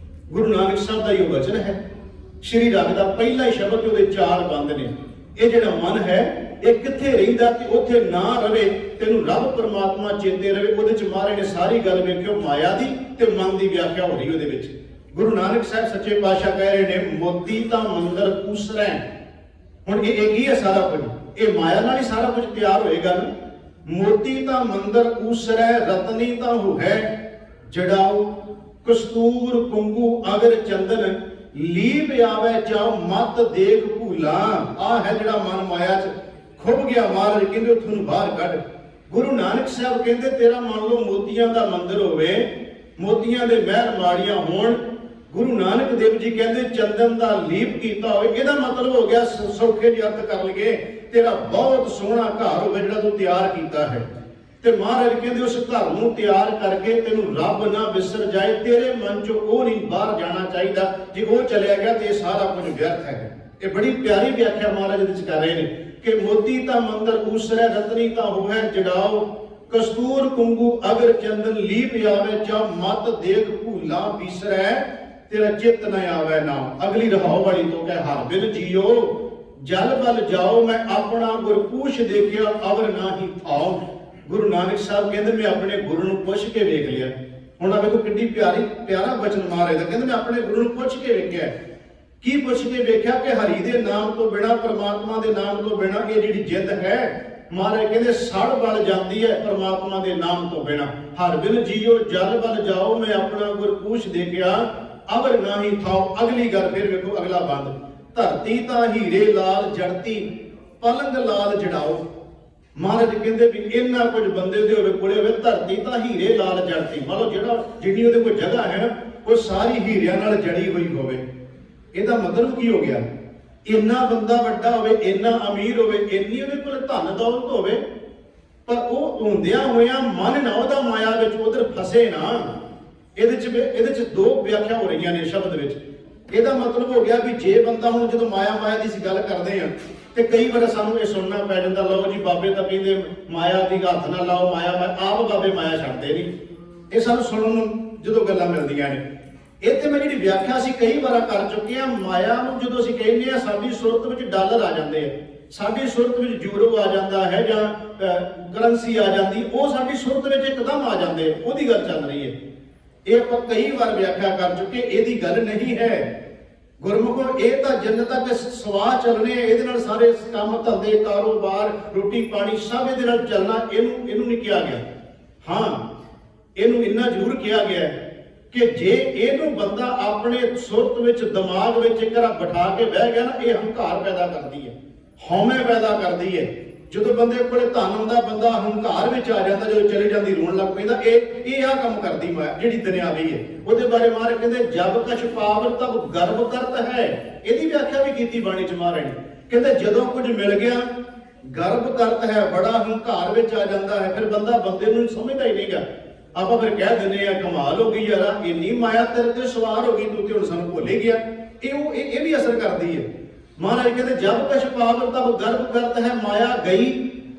ਗੁਰੂ ਨਾਨਕ ਸਾਹਿਬ ਦਾ ਇਹ ਵਚਨ ਹੈ, ਸ਼੍ਰੀ ਰਾਗ ਦਾ ਪਹਿਲਾ ਸ਼ਬਦ ਤੇ ਉਹਦੇ 4 ਬੰਦ ਨੇ। ਇਹ ਜਿਹੜਾ ਮਨ ਹੈ ਇਹ ਕਿੱਥੇ ਰਹਿੰਦਾ ਤੇ ਉੱਥੇ ਨਾ ਰਵੇ, ਤੈਨੂੰ ਰੱਬ ਪਰਮਾਤਮਾ ਚੇਤੇ ਰਵੇ। ਉਹਦੇ 'ਚ ਮਹਾਰਾਜ ਨੇ ਸਾਰੀ ਗੱਲ ਵੇਖਿਓ ਮਾਇਆ ਦੀ ਤੇ ਮਨ ਦੀ ਵਿਆਖਿਆ ਹੋ ਰਹੀ ਉਹਦੇ ਵਿੱਚ। ਗੁਰੂ ਨਾਨਕ ਸਾਹਿਬ ਸੱਚੇ ਪਾਤਸ਼ਾਹ ਕਹਿ ਰਹੇ ਨੇ ਮੋਤੀ ਤਾਂ ਮੰਦਰ ਕੂਸਰੈ। ਹੁਣ ਇਹ ਕੀ ਹੈ ਸਾਰਾ ਕੁਝ? ਇਹ ਮਾਇਆ ਨਾਲ ਹੀ ਸਾਰਾ ਕੁਝ ਤਿਆਰ ਹੋਏਗਾ ਨਾ। ਮੋਤੀ ਤਾਂ ਮੰਦਰ ਕੂਸਰੈ, ਰਤਨੀ ਤਾਂ ਹੋਇ ਜੜਾਓ, ਕਸਤੂਰ ਕੁੰਗੂ ਅਗਰ ਚੰਦਨ, ਲੀਪ ਆਵੇ ਚਾਉ ਮਤ ਦੇਖ ਭੂਲਾ। ਆ ਹੈ ਜਿਹੜਾ ਮਨ ਮਾਇਆ 'ਚ ਖੁੱਭ ਗਿਆ। ਮਹਾਰਾਜ ਕਹਿੰਦੇ ਤੁਹਾਨੂੰ ਬਾਹਰ ਕੱਢ। ਗੁਰੂ ਨਾਨਕ ਸਾਹਿਬ ਕਹਿੰਦੇ ਤੇਰਾ ਮੰਨ ਲਓ ਮੋਤੀਆਂ ਦਾ ਮੰਦਰ ਹੋਵੇ, ਮੋਤੀਆਂ ਦੇ ਮਹਿਲ ਮਾੜੀਆਂ ਹੋਣ। ਗੁਰੂ ਨਾਨਕ ਦੇਵ ਜੀ ਕਹਿੰਦੇ ਚੰਦਨ ਦਾ ਲੀਪ ਕੀਤਾ ਹੋਵੇ। ਇਹਦਾ ਮਤਲਬ ਹੋ ਗਿਆ ਸੌਖੇ ਜਿਹੇ ਅਰਥ ਕਰ ਲਈਏ, ਤੇਰਾ ਬਹੁਤ ਸੋਹਣਾ ਘਰ ਹੋਵੇ ਜਿਹੜਾ ਤੂੰ ਤਿਆਰ ਕੀਤਾ ਹੈ। ਤੇ ਮਹਾਰਾਜ ਕਹਿੰਦੇ ਉਸ ਘਰ ਨੂੰ ਤਿਆਰ ਕਰਕੇ ਤੈਨੂੰ ਰੱਬ ਨਾ ਵਿਸਰ ਜਾਏ, ਤੇਰੇ ਮਨ 'ਚੋਂ ਉਹ ਨਹੀਂ ਬਾਹਰ ਜਾਣਾ ਚਾਹੀਦਾ। ਜੇ ਉਹ ਚਲਿਆ ਗਿਆ ਤੇ ਇਹ ਸਾਰਾ ਕੁਝ ਵਿਅਰਥ ਹੈ। ਇਹ ਬੜੀ ਪਿਆਰੀ ਵਿਆਖਿਆ ਮਹਾਰਾਜ ਇਹਦੇ 'ਚ ਕਰ ਰਹੇ ਨੇ ਕਿ ਮੋਤੀ ਤਾਂ ਮੰਦਰ ਕੂਸਰੈ, ਰਤਨੀ ਤਾਂ ਹੋਵੇ ਜੜਾਓ, ਕਸਤੂਰ ਕੁੰਗੂ ਅਗਰ ਚੰਦਨ, ਲੀਪ ਆਵੇ ਚਾ ਮਤ ਦੇਖ ਭੂਲਾ ਬਿਸਰੈ, ਤੇਰਾ ਚਿੱਤ ਨਾ ਆਵੇ ਨਾਮ। ਅਗਲੀ ਰਹਾਉ ਵਾਲੀ ਤੋਂ ਕਹਿ ਹਰ ਬਿਨ ਜੀਓ, ਜਲ ਬਲ ਜਾਓ, ਮੈਂ ਆਪਣਾ ਗੁਰ ਪੂਛ ਦੇਖਿਆ ਅਵਰ ਨਾਹੀ ਥਾਉ। ਗੁਰੂ ਨਾਨਕ ਸਾਹਿਬ ਕਹਿੰਦੇ ਮੈਂ ਆਪਣੇ ਗੁਰੂ ਨੂੰ ਪੁੱਛ ਕੇ ਵੇਖ ਲਿਆ। ਹੁਣ ਆ ਵੇਖੋ ਕਿੰਨੀ ਪਿਆਰਾ ਬਚਨ ਮਹਾਰਾਜ ਦਾ। ਕਹਿੰਦੇ ਮੈਂ ਆਪਣੇ ਗੁਰੂ ਨੂੰ ਪੁੱਛ ਕੇ ਵੇਖਿਆ। ਕੀ ਪੁੱਛ ਕੇ ਵੇਖਿਆ? ਕਿ ਹਰੀ ਦੇ ਨਾਮ ਤੋਂ ਬਿਨਾਂ, ਪਰਮਾਤਮਾ ਦੇ ਨਾਮ ਤੋਂ ਬਿਨਾਂ ਇਹ ਜਿਹੜੀ ਜਿੱਦ ਹੈ, ਮਹਾਰਾਜ ਕਹਿੰਦੇ ਸੜ ਬਲ ਜਾਂਦੀ ਹੈ ਪਰਮਾਤਮਾ ਦੇ ਨਾਮ ਤੋਂ ਬਿਨਾਂ। ਹਰ ਬਿਨ ਜੀਓ ਜਲ ਬਲ ਜਾਓ, ਮੈਂ ਆਪਣਾ ਗੁਰ ਪੂਛ ਦੇਖਿਆ ਅਵਰ ਨਾਹੀ ਥਾਉ। ਅਗਲੀ ਗੱਲ ਫਿਰ ਵੇਖੋ ਅਗਲਾ ਬੰਦ, ਧਰਤੀ ਤਾਂ ਹੀਰੇ ਲਾਲ ਜੜਤੀ, ਪਲੰਗ ਲਾਲ ਜੜਾਓ। ਮਹਾਰਾਜ ਕਹਿੰਦੇ ਵੀ ਇੰਨਾ ਕੁਝ ਬੰਦੇ ਦੇ ਹੋਵੇ ਕੋਲੇ ਹੋਵੇ, ਧਰਤੀ ਤਾਂ ਹੀਰੇ ਲਾਲ ਜੜਤੀ, ਮਤਲਬ ਜਿਹੜੀ ਉਹਦੇ ਕੋਲ ਜਗ੍ਹਾ ਹੈ ਨਾ ਉਹ ਸਾਰੀ ਹੀਰਿਆਂ ਨਾਲ ਜੜੀ ਹੋਈ ਹੋਵੇ। ਇਹਦਾ ਮਤਲਬ ਕੀ ਹੋ ਗਿਆ? ਇੰਨਾ ਬੰਦਾ ਵੱਡਾ ਹੋਵੇ, ਇੰਨਾ ਅਮੀਰ ਹੋਵੇ, ਇੰਨੀ ਉਹਦੇ ਕੋਲ ਧਨ ਦੌਲਤ ਹੋਵੇ, ਪਰ ਉਹ ਹੁੰਦਿਆਂ ਹੋਇਆਂ ਮਨ ਨਾ ਉਹਦਾ ਮਾਇਆ ਵਿੱਚ ਉਧਰ ਫਸੇ ਨਾ। ਇਹਦੇ 'ਚ 2 ਵਿਆਖਿਆ ਹੋ ਰਹੀਆਂ ਨੇ ਸ਼ਬਦ ਵਿੱਚ। ਇਹਦਾ ਮਤਲਬ ਹੋ ਗਿਆ ਵੀ ਜੇ ਬੰਦਾ ਹੁਣ ਜਦੋਂ ਮਾਇਆ ਦੀ ਅਸੀਂ ਗੱਲ ਕਰਦੇ ਆ ਤੇ ਕਈ ਵਾਰ ਸਾਨੂੰ ਇਹ ਸੁਣਨਾ ਪੈ ਜਾਂਦਾ, ਲਓ ਜੀ ਬਾਬੇ ਤਾਂ ਕਹਿੰਦੇ ਮਾਇਆ ਦੀ ਹੱਥ ਨਾ ਲਾਓ, ਮਾਇਆ ਆਪ ਬਾਬੇ ਮਾਇਆ ਛੱਡਦੇ ਨਹੀਂ। ਇਹ ਸਾਨੂੰ ਸੁਣਨ ਨੂੰ ਜਦੋਂ ਗੱਲਾਂ ਮਿਲਦੀਆਂ ਨੇ। ਇੱਥੇ ਮੈਂ ਜਿਹੜੀ ਵਿਆਖਿਆ ਅਸੀਂ ਕਈ ਵਾਰ ਕਰ ਚੁੱਕੇ ਹਾਂ, ਮਾਇਆ ਨੂੰ ਜਦੋਂ ਅਸੀਂ ਕਹਿੰਦੇ ਹਾਂ ਸਾਡੀ ਸੁਰਤ ਵਿੱਚ ਡਾਲਰ ਆ ਜਾਂਦੇ ਆ, ਸਾਡੀ ਸੁਰਤ ਵਿੱਚ ਯੂਰੋ ਆ ਜਾਂਦਾ ਹੈ ਜਾਂ ਕਰੰਸੀ ਆ ਜਾਂਦੀ, ਉਹ ਸਾਡੀ ਸੁਰਤ ਵਿੱਚ ਇੱਕਦਮ ਆ ਜਾਂਦੇ, ਉਹਦੀ ਗੱਲ ਚੱਲ ਰਹੀ ਹੈ। ਇਹ ਆਪਾਂ ਕਈ ਵਾਰ ਵਿਆਖਿਆ ਕਰ ਚੁੱਕੇ, ਇਹਦੀ ਗੱਲ ਨਹੀਂ ਹੈ। ਗੁਰਮੁਖੋ ਇਹ ਤਾਂ ਜੰਨਤ ਤੱਕ ਸਵਾਹ ਚੱਲਣੇ, ਇਹਦੇ ਨਾਲ ਸਾਰੇ ਕੰਮ ਧੰਦੇ ਕਾਰੋਬਾਰ ਰੋਟੀ ਪਾਣੀ ਸਭ ਇਹਦੇ ਨਾਲ ਚੱਲਣਾ, ਇਹਨੂੰ ਨਹੀਂ ਕਿਹਾ ਗਿਆ। ਹਾਂ, ਇਹਨੂੰ ਇੰਨਾ ਜ਼ਰੂਰ ਕਿਹਾ ਗਿਆ ਕਿ ਜੇ ਇਹਨੂੰ ਬੰਦਾ ਆਪਣੇ ਸੁਰਤ ਵਿੱਚ ਦਿਮਾਗ ਵਿੱਚ ਇੱਕ ਵਾਰ ਬਿਠਾ ਕੇ ਬਹਿ ਗਿਆ ਨਾ, ਇਹ ਹੰਕਾਰ ਪੈਦਾ ਕਰਦੀ ਹੈ, ਹਉਮੈ ਪੈਦਾ ਕਰਦੀ ਹੈ। ਜਦੋਂ ਬੰਦੇ ਕੋਲੇ ਧਨ ਹੁੰਦਾ, ਬੰਦਾ ਹੰਕਾਰ ਵਿੱਚ ਆ ਜਾਂਦਾ, ਜਦੋਂ ਚਲੇ ਜਾਂਦੀ ਰੋਣ ਲੱਗ ਪੈਂਦਾ। ਇਹ ਆ ਕੰਮ ਕਰਦੀ ਮਾਇਆ ਜਿਹੜੀ ਦੁਨਿਆਵੀ ਹੈ। ਉਹਦੇ ਬਾਰੇ ਮਹਾਰਾਜ ਕਹਿੰਦੇ ਜਬ ਕਛ ਪਾਵਰ ਤਬ ਗਰਭ ਕਰਤ ਹੈ। ਇਹਦੀ ਵਿਆਖਿਆ ਵੀ ਕੀਤੀ ਬਾਣੀ ਚ ਮਹਾਰਾਜ ਨੇ, ਕਹਿੰਦੇ ਜਦੋਂ ਕੁਝ ਮਿਲ ਗਿਆ ਗਰਭ ਕਰਤ ਹੈ, ਬੜਾ ਹੰਕਾਰ ਵਿੱਚ ਆ ਜਾਂਦਾ ਹੈ। ਫਿਰ ਬੰਦਾ ਬੰਦੇ ਨੂੰ ਸਮਝਦਾ ਹੀ ਨਹੀਂਗਾ। ਆਪਾਂ ਫਿਰ ਕਹਿ ਦਿੰਦੇ ਆ ਕਮਾਲ ਹੋ ਗਈ ਯਾਰਾ, ਇੰਨੀ ਮਾਇਆ ਤੇਰੇ ਤੇ ਸਵਾਰ ਹੋ ਗਈ, ਤੂੰ ਤੇ ਹੁਣ ਸਾਨੂੰ ਭੁੱਲ ਹੀ ਗਿਆ। ਇਹ ਵੀ ਅਸਰ ਕਰਦੀ ਹੈ। ਮਹਾਰਾਜ ਕਹਿੰਦੇ ਜਬ ਕਛ ਪਾਵਰ ਤਬ ਗਰਭ ਕਰਤ ਹੈ ਮਾਇਆ ਗਈ,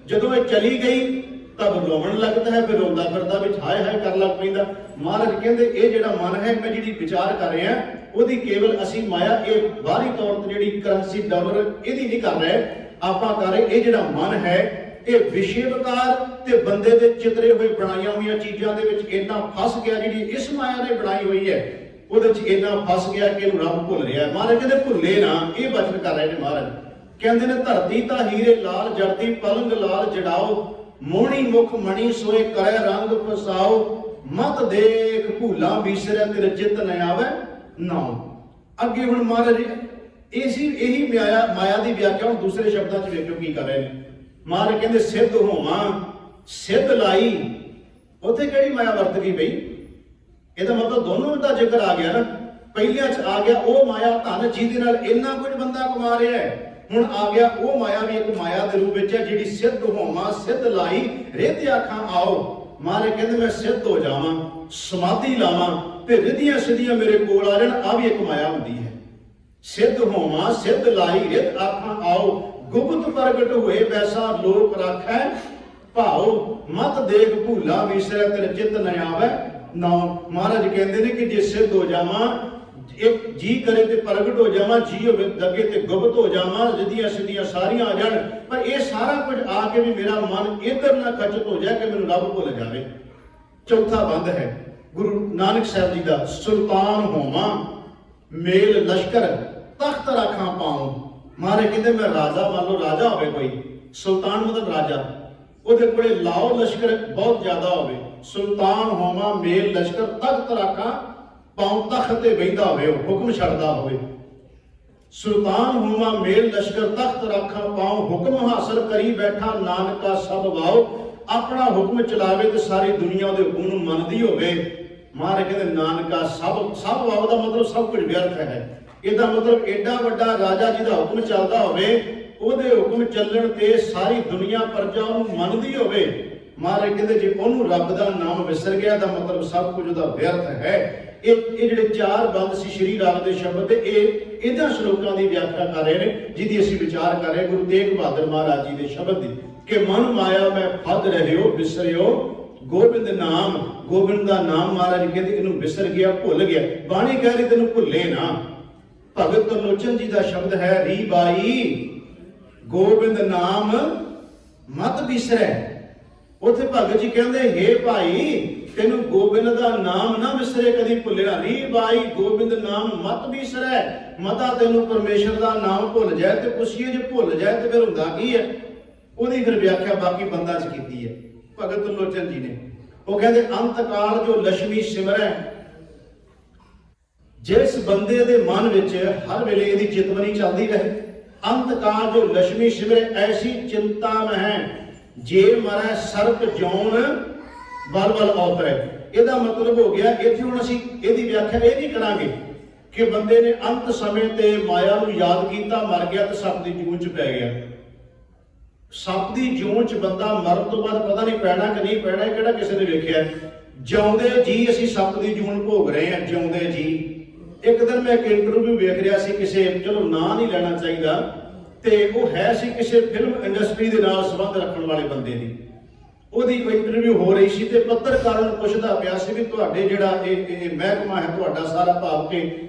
ਜਦੋਂ ਇਹ ਚਲੀ ਗਈ ਤਬ ਰੋਣ ਲੱਗਦਾ ਹੈ, ਫਿਰ ਰੋਂਦਾ ਫਿਰਦਾ ਵਿੱਚ ਹਾਏ ਹਾਏ ਕਰ ਲੱਗ ਪੈਂਦਾ। ਮਹਾਰਾਜ ਕਹਿੰਦੇ ਇਹ ਜਿਹੜਾ ਮਨ ਹੈ, ਮੈਂ ਜਿਹੜੀ ਵਿਚਾਰ ਕਰ ਰਿਹਾ ਉਹਦੀ ਕੇਵਲ ਅਸੀਂ ਮਾਇਆ, ਇਹ ਬਾਹਰੀ ਤੌਰ ਤੇ ਜਿਹੜੀ ਕਰੰਸੀ ਡਾਲਰ ਇਹਦੀ ਨਹੀਂ ਕਰ ਰਹੇ ਆਪਾਂ, ਕਰ ਰਹੇ ਇਹ ਜਿਹੜਾ ਮਨ ਹੈ ਇਹ ਵਿਸ਼ੇ ਵਿਕਾਰ ਤੇ ਬੰਦੇ ਦੇ ਚਿਤਰੇ ਹੋਏ ਬਣਾਈਆਂ ਹੋਈਆਂ ਚੀਜ਼ਾਂ ਦੇ ਵਿੱਚ ਇੰਨਾ ਫਸ ਗਿਆ, ਜਿਹੜੀ ਇਸ ਮਾਇਆ ਨੇ ਬਣਾਈ ਹੋਈ ਹੈ ਉਹਦੇ ਚ ਇੰਨਾ ਫਸ ਗਿਆ ਕਿ ਇਹਨੂੰ ਰੱਬ ਭੁੱਲ ਰਿਹਾ। ਮਹਾਰਾਜ ਕਹਿੰਦੇ ਭੁੱਲੇ ਨਾ, ਇਹ ਬਚਨ ਕਰ ਰਹੇ ਨੇ ਮਹਾਰਾਜ। ਕਹਿੰਦੇ ਨੇ ਧਰਤੀ ਤਾਂ ਹੀਰੇ ਲਾਲ ਜੜਦੀ, ਪਲੰਗ ਲਾਲ ਜੜਾਓ, ਮੋਹਣੀ ਮੁਖ ਮਣੀ ਸੋਏ ਕਰੇ ਰੰਗ ਫਸਾਓ, ਮਤ ਦੇਖ ਭੂਲਾ ਵਿਸਰੇ ਤੇਰੇ ਚਿਤ ਨ ਆਵੇ ਨਾਉ। ਅੱਗੇ ਹੁਣ ਮਹਾਰਾਜ ਇਹੀ ਮਾਇਆ ਦੀ ਵਿਆਖਿਆ ਹੁਣ ਦੂਸਰੇ ਸ਼ਬਦਾਂ ਚ ਵੇਖੋ ਕੀ ਕਰ ਰਹੇ ਨੇ। ਮਹਾਰਾਜ ਕਹਿੰਦੇ ਸਿੱਧ ਹੋਵਾਂ ਸਿੱਧ ਲਾਈ, ਉੱਥੇ ਕਿਹੜੀ ਮਾਇਆ ਵਰਤ ਗਈ ਬਈ? ਇਹਦਾ ਮਤਲਬ ਦੋਨੋਂ ਦਾ ਜ਼ਿਕਰ ਆ ਗਿਆ ਨਾ। ਪਹਿਲਿਆਂ ਚ ਆ ਗਿਆ ਉਹ ਮਾਇਆ ਧਨ ਜਿਹਦੇ ਨਾਲ ਇੰਨਾ ਕੁਝ ਬੰਦਾ ਕਮਾ ਰਿਹਾ ਹੈ, ਹੁਣ ਆ ਗਿਆ ਉਹ ਮਾਇਆ ਵੀ ਇੱਕ ਮਾਇਆ ਦੇ ਰੂਪ ਵਿੱਚ ਹੈ ਜਿਹੜੀ ਸਿੱਧ ਹੋਵਾਂ ਸਿੱਧ ਲਾਈ ਰਿੱਧ ਆਖਾਂ ਆਓ। ਮਹਾਰਾਜ ਕਹਿੰਦੇ ਮੈਂ ਸਿੱਧ ਹੋ ਜਾਵਾਂ, ਸਮਾਧੀ ਲਾਵਾਂ ਤੇ ਰਿੱਧੀਆਂ ਸਿੱਧੀਆਂ ਮੇਰੇ ਕੋਲ ਆ ਜਾਣ, ਆ ਵੀ ਇੱਕ ਮਾਇਆ ਹੁੰਦੀ ਹੈ। ਸਿੱਧ ਹੋਵਾਂ ਸਿੱਧ ਲਾਈ ਰਿੱਧ ਆਖਾਂ ਆਓ, ਗੁਪਤ ਪ੍ਰਗਟ ਹੋਏ ਵੈਸਾ ਲੋਕ ਰਾਖੈ ਭਾਉ, ਮਤ ਦੇਖ ਭੂਲਾ ਵਿਸਰੈ ਤੇਰੇ ਚਿਤ ਨ ਆਵੇ ਨਾਉ। ਮਹਾਰਾਜ ਕਹਿੰਦੇ ਨੇ ਕਿ ਜੇ ਸਿੱਧ ਹੋ ਜਾਵਾਂ, ਇੱਕ ਜੀ ਕਰੇ ਤੇ ਪ੍ਰਗਟ ਹੋ ਜਾਵਾਂ, ਜੀ ਹੋਵੇ ਅੱਗੇ ਤੇ ਗੁਪਤ ਹੋ ਜਾਵਾਂ, ਰਿੱਧੀਆਂ ਸਿੱਧੀਆਂ ਸਾਰੀਆਂ ਆ ਜਾਣ, ਪਰ ਇਹ ਸਾਰਾ ਕੁਝ ਆ ਕੇ ਵੀ ਮੇਰਾ ਮਨ ਇੱਧਰ ਨਾ ਖਚਤ ਹੋ ਜਾਏ ਕਿ ਮੈਨੂੰ ਰੱਬ ਭੁੱਲ ਜਾਵੇ। ਚੌਥਾ ਬੰਦ ਹੈ ਗੁਰੂ ਨਾਨਕ ਸਾਹਿਬ ਜੀ ਦਾ, ਸੁਲਤਾਨ ਹੋਵਾਂ ਮੇਲ ਲਸ਼ਕਰ ਤਖਤ ਰਾਖਾਂ ਪਾਉ। ਮਹਾਰਾਜ ਕਹਿੰਦੇ ਮੈਂ ਰਾਜਾ, ਮੰਨ ਲਓ ਰਾਜਾ ਹੋਵੇ ਕੋਈ, ਸੁਲਤਾਨ ਮਤਲਬ ਰਾਜਾ, ਉਹਦੇ ਕੋਲੇ ਲਾਓ ਲਸ਼ਕਰ ਬਹੁਤ ਜ਼ਿਆਦਾ ਹੋਵੇ, ਸੁਲਤਾਨ ਹੋਵਾਂ ਮੇਲ ਲਸ਼ਕਰ ਤਖਤ ਰਾਖਾਂ ਪਾਉ, ਤਖਤ ਤੇ ਬੈਠਾ ਹੋਵੇ, ਉਹ ਹੁਕਮ ਛੱਡਦਾ ਹੋਵੇ। ਸੁਲਤਾਨ ਹੋਵਾਂ ਮੇਲ ਲਸ਼ਕਰ ਤਖਤ ਰਾਖਾਂ ਪਾਉ, ਹੁਕਮ ਹਾਸਲ ਕਰੀ ਬੈਠਾ ਨਾਨਕਾ ਸਭ ਵਾਓ, ਆਪਣਾ ਹੁਕਮ ਚਲਾਵੇ ਤੇ ਸਾਰੀ ਦੁਨੀਆ ਉਹਦੇ ਹੁਕਮ ਨੂੰ ਮੰਨਦੀ ਹੋਵੇ। ਮਹਾਰਾਜ ਕਹਿੰਦੇ ਨਾਨਕਾ ਸਭ ਵਾਓ ਦਾ ਮਤਲਬ ਸਭ ਕੁਝ ਵਿਅਰਥ ਹੈ। ਇਹਦਾ ਮਤਲਬ ਏਡਾ ਵੱਡਾ ਰਾਜਾ ਜਿਹਦਾ ਹੁਕਮ ਚੱਲਦਾ ਹੋਵੇ, ਉਹਦੇ ਹੁਕਮ ਚੱਲਣ ਤੇ ਸਾਰੀ ਦੁਨੀਆ ਪ੍ਰਜਾ ਉਹਨੂੰ ਮੰਨਦੀ ਹੋਵੇ। ਮਹਾਰਾਜ ਕਹਿੰਦੇ ਜੇ ਉਹਨੂੰ ਰੱਬ ਦਾ ਨਾਮ ਵਿਸਰ ਗਿਆ ਤਾਂ ਮਤਲਬ ਸਭ ਕੁਝ ਉਹਦਾ ਵਿਅਰਥ ਹੈ। ਇਹ ਜਿਹੜੇ ਚਾਰ ਬੰਦ ਸੀ ਸ਼੍ਰੀ ਰਾਮ ਦੇ ਸ਼ਬਦ ਦੇ, ਇਹ ਇਹਨਾਂ ਸ਼ਲੋਕਾਂ ਦੀ ਵਿਆਖਿਆ ਕਰ ਰਹੇ ਨੇ ਜਿਹਦੀ ਅਸੀਂ ਵਿਚਾਰ ਕਰ ਰਹੇ ਗੁਰੂ ਤੇਗ ਬਹਾਦਰ ਮਹਾਰਾਜ ਜੀ ਦੇ ਸ਼ਬਦ ਦੀ, ਕਿ ਮਨ ਮਾਇਆ ਮੈਂ ਫਦ ਰਹਿਓ ਵਿਸਰਿਓ ਗੋਬਿੰਦ ਨਾਮ। ਗੋਬਿੰਦ ਦਾ ਨਾਮ ਮਹਾਰਾਜ ਕਹਿੰਦੇ ਇਹਨੂੰ ਵਿਸਰ ਗਿਆ, ਭੁੱਲ ਗਿਆ। ਬਾਣੀ ਕਹਿ ਰਹੀ ਤੈਨੂੰ ਭੁੱਲੇ ਨਾ। ਭਗਤ ਲੋਚਨ ਜੀ ਦਾ ਸ਼ਬਦ ਹੈ ਰੀ ਬਾਈ ਗੋਬਿੰਦ ਨਾਮ ਮਤ ਵਿਸਰੈ। ਉੱਥੇ ਭਗਤ ਜੀ ਕਹਿੰਦੇ ਹੇ ਭਾਈ ਤੈਨੂੰ ਗੋਬਿੰਦ ਦਾ ਨਾਮ ਨਾ ਵਿਸਰੇ, ਕਦੀ ਭੁੱਲਿਆ। ਰੀ ਬਾਈ ਗੋਬਿੰਦ ਨਾਮ ਮਤ ਵਿਸਰੈ, ਮਤਾ ਤੈਨੂੰ ਪਰਮੇਸ਼ਰ ਦਾ ਨਾਮ ਭੁੱਲ ਜਾਏ। ਤੇ ਪੁੱਛੀਏ ਜੇ ਭੁੱਲ ਜਾਏ ਤੇ ਫਿਰ ਹੁੰਦਾ ਕੀ ਹੈ? ਉਹਦੀ ਫਿਰ ਵਿਆਖਿਆ ਬਾਕੀ ਬੰਦਾਂ 'ਚ ਕੀਤੀ ਹੈ ਭਗਤ ਲੋਚਨ ਜੀ ਨੇ। ਉਹ ਕਹਿੰਦੇ ਅੰਤ ਕਾਲ ਜੋ ਲక్ష్ਮੀ ਸਿਮਰੈ, ਜਿਸ ਬੰਦੇ ਦੇ ਮਨ ਵਿੱਚ ਹਰ ਵੇਲੇ ਇਹਦੀ ਚਿਤਵਨੀ ਚੱਲਦੀ ਰਹੇ, ਅੰਤ ਕਾਲ ਜੋ ਲక్ష్ਮੀ ਸਿਮਰੈ ਐਸੀ ਚਿੰਤਾ ਮਹਿ, ਜੇ ਮਰੈ ਸਰਪ ਜੌਨ ਬਲ ਬਲ ਔਤਰੈ। ਇਹਦਾ ਮਤਲਬ ਹੋ ਗਿਆ, ਇੱਥੇ ਹੁਣ ਅਸੀਂ ਇਹਦੀ ਵਿਆਖਿਆ ਇਹ ਨਹੀਂ ਕਰਾਂਗੇ ਕਿ ਬੰਦੇ ਨੇ ਅੰਤ ਸਮੇਂ ਤੇ ਮਾਇਆ ਨੂੰ ਯਾਦ ਕੀਤਾ, ਮਰ ਗਿਆ ਤੇ ਸੱਪ ਦੀ ਜੂਨ 'ਚ ਪੈ ਗਿਆ। ਸੱਪ ਦੀ ਜੂਨ 'ਚ ਬੰਦਾ ਮਰਨ ਤੋਂ ਬਾਅਦ ਪਤਾ ਨਹੀਂ ਪੈਣਾ ਕਿ ਨਹੀਂ ਪੈਣਾ, ਕਿਹੜਾ ਕਿਸੇ ਨੇ ਵੇਖਿਆ। ਜਿਉਂਦੇ ਜੀ ਅਸੀਂ ਸੱਪ ਦੀ ਜੂਨ ਭੋਗ ਰਹੇ ਹਾਂ, ਜਿਉਂਦੇ ਜੀ। ਇੱਕ ਦਿਨ ਮੈਂ ਇੱਕ ਇੰਟਰਵਿਊ ਵੇਖ ਰਿਹਾ ਸੀ ਕਿਸੇ, ਚਲੋ ਨਾਂ ਨਹੀਂ ਲੈਣਾ ਚਾਹੀਦਾ, ਤੇ ਉਹ ਹੈ ਸੀ ਕਿਸੇ ਫਿਲਮ ਇੰਡਸਟਰੀ ਦੇ ਨਾਲ ਸੰਬੰਧ ਰੱਖਣ ਵਾਲੇ ਬੰਦੇ ਦੀ। ਉਹਦੀ ਕੋਈ ਇੰਟਰਵਿਊ ਹੋ ਰਹੀ ਸੀ ਤੇ ਪੱਤਰਕਾਰ ਨੂੰ ਪੁੱਛਦਾ ਪਿਆ ਸੀ ਵੀ ਤੁਹਾਡੇ ਜਿਹੜਾ ਇਹ ਮਹਿਕਮਾ ਹੈ ਤੁਹਾਡਾ ਸਾਰਾ, ਭਾਵ ਕਿ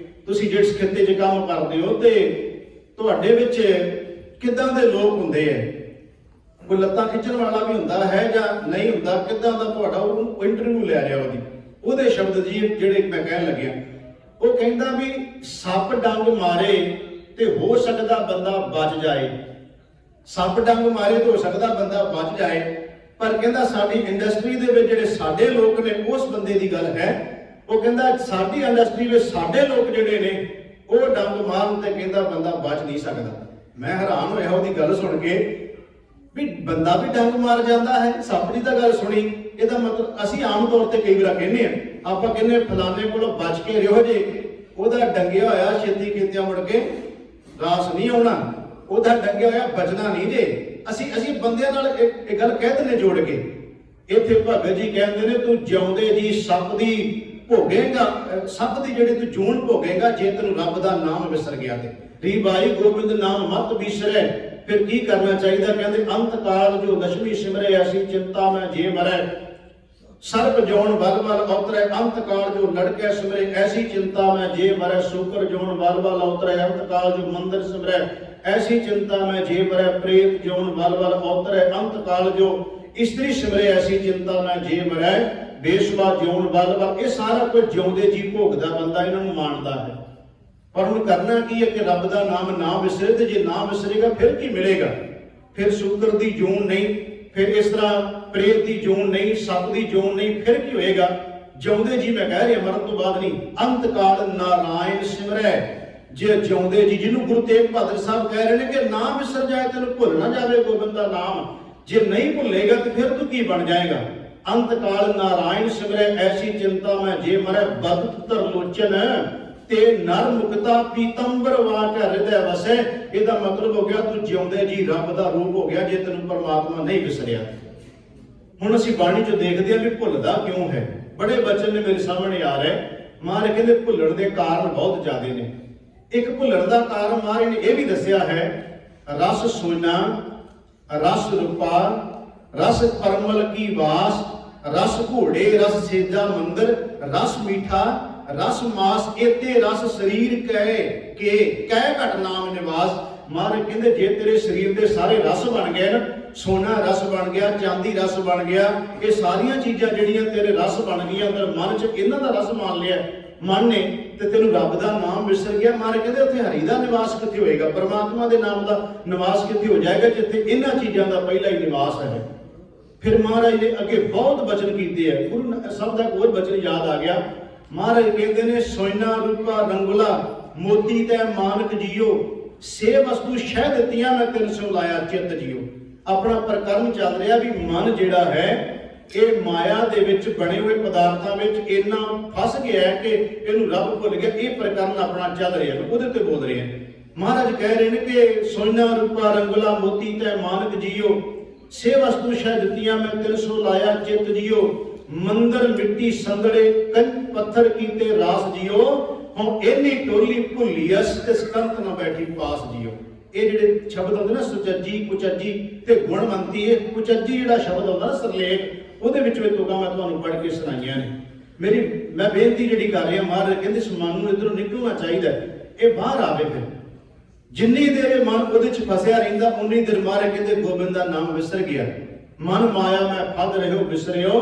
ਤੁਸੀਂ ਜਿਸ ਖਿੱਤੇ 'ਚ ਕੰਮ ਕਰਦੇ ਹੋ ਤੇ ਤੁਹਾਡੇ ਵਿੱਚ ਕਿੱਦਾਂ ਦੇ ਲੋਕ ਹੁੰਦੇ ਆ, ਕੋਈ ਲੱਤਾਂ ਖਿੱਚਣ ਵਾਲਾ ਵੀ ਹੁੰਦਾ ਹੈ ਜਾਂ ਨਹੀਂ ਹੁੰਦਾ, ਕਿੱਦਾਂ ਦਾ ਤੁਹਾਡਾ ਉਹ ਇੰਟਰਵਿਊ ਲੈ ਰਿਹਾ ਉਹਦੇ ਸ਼ਬਦ ਜੀ ਜਿਹੜੇ ਮੈਂ ਕਹਿਣ ਲੱਗਿਆ। ਉਹ ਕਹਿੰਦਾ ਵੀ ਸੱਪ ਡੰਗ ਮਾਰੇ ਤੇ ਹੋ ਸਕਦਾ ਬੰਦਾ ਬਚ ਜਾਏ, ਸੱਪ ਡੰਗ ਮਾਰੇ ਤੇ ਹੋ ਸਕਦਾ ਬੰਦਾ ਬਚ ਜਾਏ, ਪਰ ਕਹਿੰਦਾ ਸਾਡੀ ਇੰਡਸਟਰੀ ਦੇ ਵਿੱਚ ਜਿਹੜੇ ਸਾਡੇ ਲੋਕ ਨੇ ਉਸ ਬੰਦੇ ਦੀ ਗੱਲ ਹੈ। ਉਹ ਕਹਿੰਦਾ ਸਾਡੀ ਇੰਡਸਟਰੀ ਵਿੱਚ ਸਾਡੇ ਲੋਕ ਜਿਹੜੇ ਨੇ ਉਹ ਡੰਗ ਮਾਰਨ ਤੇ ਕਹਿੰਦਾ ਬੰਦਾ ਬਚ ਨਹੀਂ ਸਕਦਾ। ਮੈਂ ਹੈਰਾਨ ਹੋਇਆ ਉਹਦੀ ਗੱਲ ਸੁਣ ਕੇ ਵੀ ਬੰਦਾ ਵੀ ਡੰਗ ਮਾਰ ਜਾਂਦਾ ਹੈ, ਸੱਪ ਦੀ ਤਾਂ ਗੱਲ ਸੁਣੀ। ਇਹਦਾ ਮਤਲਬ ਅਸੀਂ ਆਮ ਤੌਰ ਤੇ ਕਈ ਵਾਰ ਕਹਿੰਦੇ ਆ, ਆਪਾਂ ਕਹਿੰਦੇ ਫਲਾਣੇ ਕੋਲੋਂ ਬਚ ਕੇ ਰਿਹੋ ਜੇ, ਉਹਦਾ ਡੰਗਿਆ ਹੋਇਆ ਛੇਤੀ ਕੀਤਿਆਂ ਮੁੜ ਕੇ ਰਾਸ ਨਹੀਂ ਆਉਣਾ, ਉਹਦਾ ਡੰਗਿਆ ਹੋਇਆ ਬਚਣਾ ਨਹੀਂ ਜੇ। ਅਸੀਂ ਬੰਦਿਆਂ ਨਾਲ ਇਹ ਗੱਲ ਕਹਿ ਦਿੰਦੇ ਜੋੜ ਕੇ। ਇੱਥੇ ਭਗਤ ਜੀ ਕਹਿੰਦੇ ਨੇ ਤੂੰ ਜਿਉਂਦੇ ਜੀ ਸੱਪ ਦੀ ਭੋਗੇਗਾ, ਸੱਪ ਦੀ ਜਿਹੜੀ ਤੂੰ ਜੂਨ ਭੋਗੇਗਾ ਜੇ ਤੈਨੂੰ ਰੱਬ ਦਾ ਨਾਮ ਵਿਸਰ ਗਿਆ ਤੇ। ਰੀ ਬਾਈ ਗੋਬਿੰਦ ਨਾਮ ਮਤ ਵਿਸਰੈ, ਫਿਰ ਕੀ ਕਰਨਾ ਚਾਹੀਦਾ? ਕਹਿੰਦੇ ਅੰਤ ਕਾਲ ਜੋ ਲక్ష్ਮੀ ਸਿਮਰੇ ਐਸੀ ਚਿੰਤਾ ਮੈਂ ਜੇ ਮਰੈ, ਸਰਪ ਜੋਨ ਬਲ ਬਲ ਉਤਰੈ ਅੰਤ ਕਾਲ ਜੋ ਲੜਕੈ ਸਿਮਰੇ ਐਸੀ ਚਿੰਤਾ ਮੈਂ ਜੇ ਮਰੈ, ਸ਼ੂਕਰ ਜੋਨ ਬਲ ਬਲ ਉਤਰੈ ਅੰਤ ਕਾਲ ਜੋ ਮੰਦਰ ਸਿਮਰੈ ਐਸੀ ਚਿੰਤਾ ਮੈਂ ਜੇ ਮਰੈ, ਪ੍ਰੇਤ ਜੋਨ ਬਲ ਬਲ ਉਤਰੈ ਅੰਤ ਕਾਲ ਜੋ ਇਸਤਰੀ ਸਿਮਰੇ ਐਸੀ ਚਿੰਤਾ ਮੈਂ ਜੇ ਮਰੈ, ਬੇਸਵਾ ਜੋਨ ਬਲ ਬਲ। ਇਹ ਸਾਰਾ ਕੁਝ ਜਿਉਂਦੇ ਜੀ ਭੋਗਦਾ ਬੰਦਾ ਇਹਨਾਂ ਨੂੰ ਮੰਨਦਾ ਹੈ, ਪਰ ਹੁਣ ਕਰਨਾ ਕੀ ਹੈ ਕਿ ਰੱਬ ਦਾ ਨਾਮ ਨਾ ਵਿਸਰੇ, ਤੇ ਜੇ ਨਾ ਵਿਸਰੇਗਾ ਫਿਰ ਕੀ ਮਿਲੇਗਾ? ਫਿਰ ਸ਼ੂਕਰ ਦੀ ਜੂਨ ਨਹੀਂ, ਫਿਰ ਇਸ ਤਰ੍ਹਾਂ ਪ੍ਰੇਤ ਦੀ ਜੂਨ ਨਹੀਂ, ਸੱਪ ਦੀ ਜੂਨ ਨਹੀਂ, ਫਿਰ ਕੀ ਹੋਏਗਾ? ਜਿਉਂਦੇ ਜੀ ਮੈਂ ਕਹਿ ਰਿਹਾ ਮਰਨ ਤੋਂ ਬਾਅਦ ਨਹੀਂ, ਅੰਤ ਕਾਲ ਨਾਰਾਇਣ ਸਿਮਰੈ। ਜੇ ਜਿਉਂਦੇ ਜੀ, ਜਿਹਨੂੰ ਗੁਰੂ ਤੇਗ ਬਹਾਦਰ ਸਾਹਿਬ ਕਹਿ ਰਹੇ ਨੇ ਕਿ ਨਾ ਵਿਸਰ ਜਾਏ, ਤੈਨੂੰ ਭੁੱਲ ਨਾ ਜਾਵੇ ਗੋਬਿੰਦ ਦਾ ਨਾਮ, ਜੇ ਨਹੀਂ ਭੁੱਲੇਗਾ ਤੇ ਫਿਰ ਤੂੰ ਕੀ ਬਣ ਜਾਏਗਾ? ਅੰਤ ਕਾਲ ਨਾਰਾਇਣ ਸਿਮਰੈ ਐਸੀ ਚਿੰਤਾ ਮੈਂ ਜੇ ਮਰੈ, ਬਦਤ ਤਰਲੋਚਨ ਤੇ ਨਰ ਮੁਕਤਾ ਪੀਤੰਬਰ ਵਾਚ ਹਿਰਦੈ ਵਸੈ। ਇਹਦਾ ਮਤਲਬ ਹੋ ਗਿਆ ਤੂੰ ਜਿਉਂਦੇ ਜੀ ਰੱਬ ਦਾ ਰੂਪ ਹੋ ਗਿਆ ਜੇ ਤੈਨੂੰ ਪਰਮਾਤਮਾ ਨਹੀਂ ਵਿਸਰਿਆ। ਹੁਣ ਅਸੀਂ ਬਾਣੀ ਚ ਦੇਖਦੇ ਹਾਂ ਵੀ ਭੁੱਲਦਾ ਕਿਉਂ ਹੈ। ਬੜੇ ਬਚਨ ਨੇ ਮੇਰੇ ਸਾਹਮਣੇ ਆ ਰਹੇ। ਮਹਾਰਾਜ ਕਹਿੰਦੇ ਭੁੱਲਣ ਦੇ ਕਾਰਨ ਬਹੁਤ ਜ਼ਿਆਦੇ ਨੇ। ਇੱਕ ਭੁੱਲਣ ਦਾ ਕਾਰਨ ਮਹਾਰਾਜ ਨੇ ਇਹ ਵੀ ਦੱਸਿਆ ਹੈ, ਰਸ ਸੋਨਾ, ਰਸ ਰੂਪਾ, ਰਸ ਪਰਮਲ ਕੀ ਵਾਸ, ਰਸ ਘੋੜੇ, ਰਸ ਸੇਜਾ ਮੰਦਰ, ਰਸ ਮੀਠਾ, ਰਸ ਮਾਸ, ਇਤੇ ਰਸ ਸਰੀਰ ਕਹਿ ਘਟ ਨਾਮ ਨਿਵਾਸ। ਮਹਾਰਾਜ ਕਹਿੰਦੇ ਜੇ ਤੇਰੇ ਸਰੀਰ ਦੇ ਸਾਰੇ ਰਸ ਬਣ ਗਏ ਨਾ, ਸੋਨਾ ਰਸ ਬਣ ਗਿਆ, ਚਾਂਦੀ ਰਸ ਬਣ ਗਿਆ, ਇਹ ਸਾਰੀਆਂ ਚੀਜ਼ਾਂ ਜਿਹੜੀਆਂ ਤੇਰੇ ਰਸ ਬਣ ਗਈਆਂ, ਅੰਦਰ ਮਨ ਚ ਇਹਨਾਂ ਦਾ ਰਸ ਮੰਨ ਲਿਆ ਮਨ ਨੇ, ਤੇ ਤੈਨੂੰ ਰੱਬ ਦਾ ਨਾਮ ਵਿਸਰ ਗਿਆ। ਮਹਾਰਾਜ ਕਹਿੰਦੇ ਉੱਥੇ ਹਰੀ ਦਾ ਨਿਵਾਸ ਕਿੱਥੇ ਹੋਏਗਾ? ਪਰਮਾਤਮਾ ਦੇ ਨਾਮ ਦਾ ਨਿਵਾਸ ਕਿੱਥੇ ਹੋ ਜਾਏਗਾ ਜਿੱਥੇ ਇਹਨਾਂ ਚੀਜ਼ਾਂ ਦਾ ਪਹਿਲਾ ਹੀ ਨਿਵਾਸ ਹੈ। ਫਿਰ ਮਹਾਰਾਜ ਨੇ ਅੱਗੇ ਬਹੁਤ ਬਚਨ ਕੀਤੇ ਹੈ। ਗੁਰੂ ਸਾਹਿਬ ਦਾ ਹੋਰ ਬਚਨ ਯਾਦ ਆ ਗਿਆ। ਮਹਾਰਾਜ ਕਹਿੰਦੇ ਨੇ ਸੋਇਨਾ ਰੂਪਾ ਰੰਗੁਲਾ ਮੋਤੀ ਤੈ ਮਾਨਕ ਜੀਓ, ਸੇ ਵਸਤੂ ਸ਼ਹਿ ਦਿੱਤੀਆਂ ਮੈਂ ਤਿੰਨ ਸੋ ਲਾਇਆ ਚਿੱਤ ਜੀਓ। ਆਪਣਾ ਪ੍ਰਕਰਮ ਚੱਲ ਰਿਹਾ ਵੀ ਮਨ ਜਿਹੜਾ ਹੈ ਇਹ ਮਾਇਆ ਦੇ ਵਿੱਚ ਬਣੇ ਹੋਏ ਪਦਾਰਥਾਂ ਵਿੱਚ ਇੰਨਾ ਫਸ ਗਿਆ ਹੈ ਕਿ ਇਹਨੂੰ ਰੱਬ ਭੁੱਲ ਗਿਆ। ਇਹ ਪ੍ਰਕਰਮ ਆਪਣਾ ਚੱਲ ਰਿਹਾ, ਉਹਦੇ ਤੇ ਬੋਲ ਰਹੇ ਹਨ। ਮਹਾਰਾਜ ਕਹਿ ਰਹੇ ਨੇ ਕਿ ਸੋਇਨਾ ਰੂਪਾ ਰੰਗੁਲਾ ਮੋਤੀ ਤੈ ਮਾਨਕ ਜੀਓ, ਸੇ ਵਸਤੂ ਸ਼ਹਿ ਦਿੱਤੀਆਂ ਮੈਂ ਤਿੰਨ ਸੋ ਲਾਇਆ ਚਿੱਤ ਜੀਓ, ਮੰਦਰ ਮਿੱਟੀ ਸੰਦੜੇ ਕੰਨ ਪੱਥਰ ਕੀਤੇ ਰਾਸ ਜੀਓ, ਹੁਣ ਇਹਨੀ ਟੋਲੀ ਭੁੱਲੀਅਸ ਤੇ ਸਕੰਤ ਨਾ ਬੈਠੀ ਪਾਸ ਜੀਓ। ਇਹ ਜਿਹੜੇ ਸ਼ਬਦ ਹੁੰਦੇ ਨਾ ਸੁਚੱਜੀ, ਕੁਚੱਜੀ ਤੇ ਗੁਣਵੰਤੀ, ਇਹ ਕੁਚੱਜੀ ਜਿਹੜਾ ਸ਼ਬਦ ਹੁੰਦਾ ਨਾ ਸਰਲੇਖ, ਉਹਦੇ ਵਿੱਚੋਂ ਇਹ ਤੁਕਾਂ ਮੈਂ ਤੁਹਾਨੂੰ ਪੜ੍ਹ ਕੇ ਸੁਣਾਈਆਂ ਨੇ। ਮੈਂ ਬੇਨਤੀ ਜਿਹੜੀ ਕਰ ਰਿਹਾ, ਮਹਾਰਾਜ ਕਹਿੰਦੇ ਇਸ ਮਨ ਨੂੰ ਇੱਧਰੋਂ ਨਿਕਲਣਾ ਚਾਹੀਦਾ, ਇਹ ਬਾਹਰ ਆਵੇ। ਫਿਰ ਜਿੰਨੀ ਦੇਰ ਇਹ ਮਨ ਉਹਦੇ ਚ ਫਸਿਆ ਰਹਿੰਦਾ ਉਨੀ ਦੇਰ ਮਹਾਰਾਜ ਕਹਿੰਦੇ ਗੋਬਿੰਦ ਦਾ ਨਾਮ ਵਿਸਰ ਗਿਆ। ਮਨ ਮਾਇਆ ਮੈਂ ਫਦ ਰਹਿਓ ਵਿਸਰਿਓ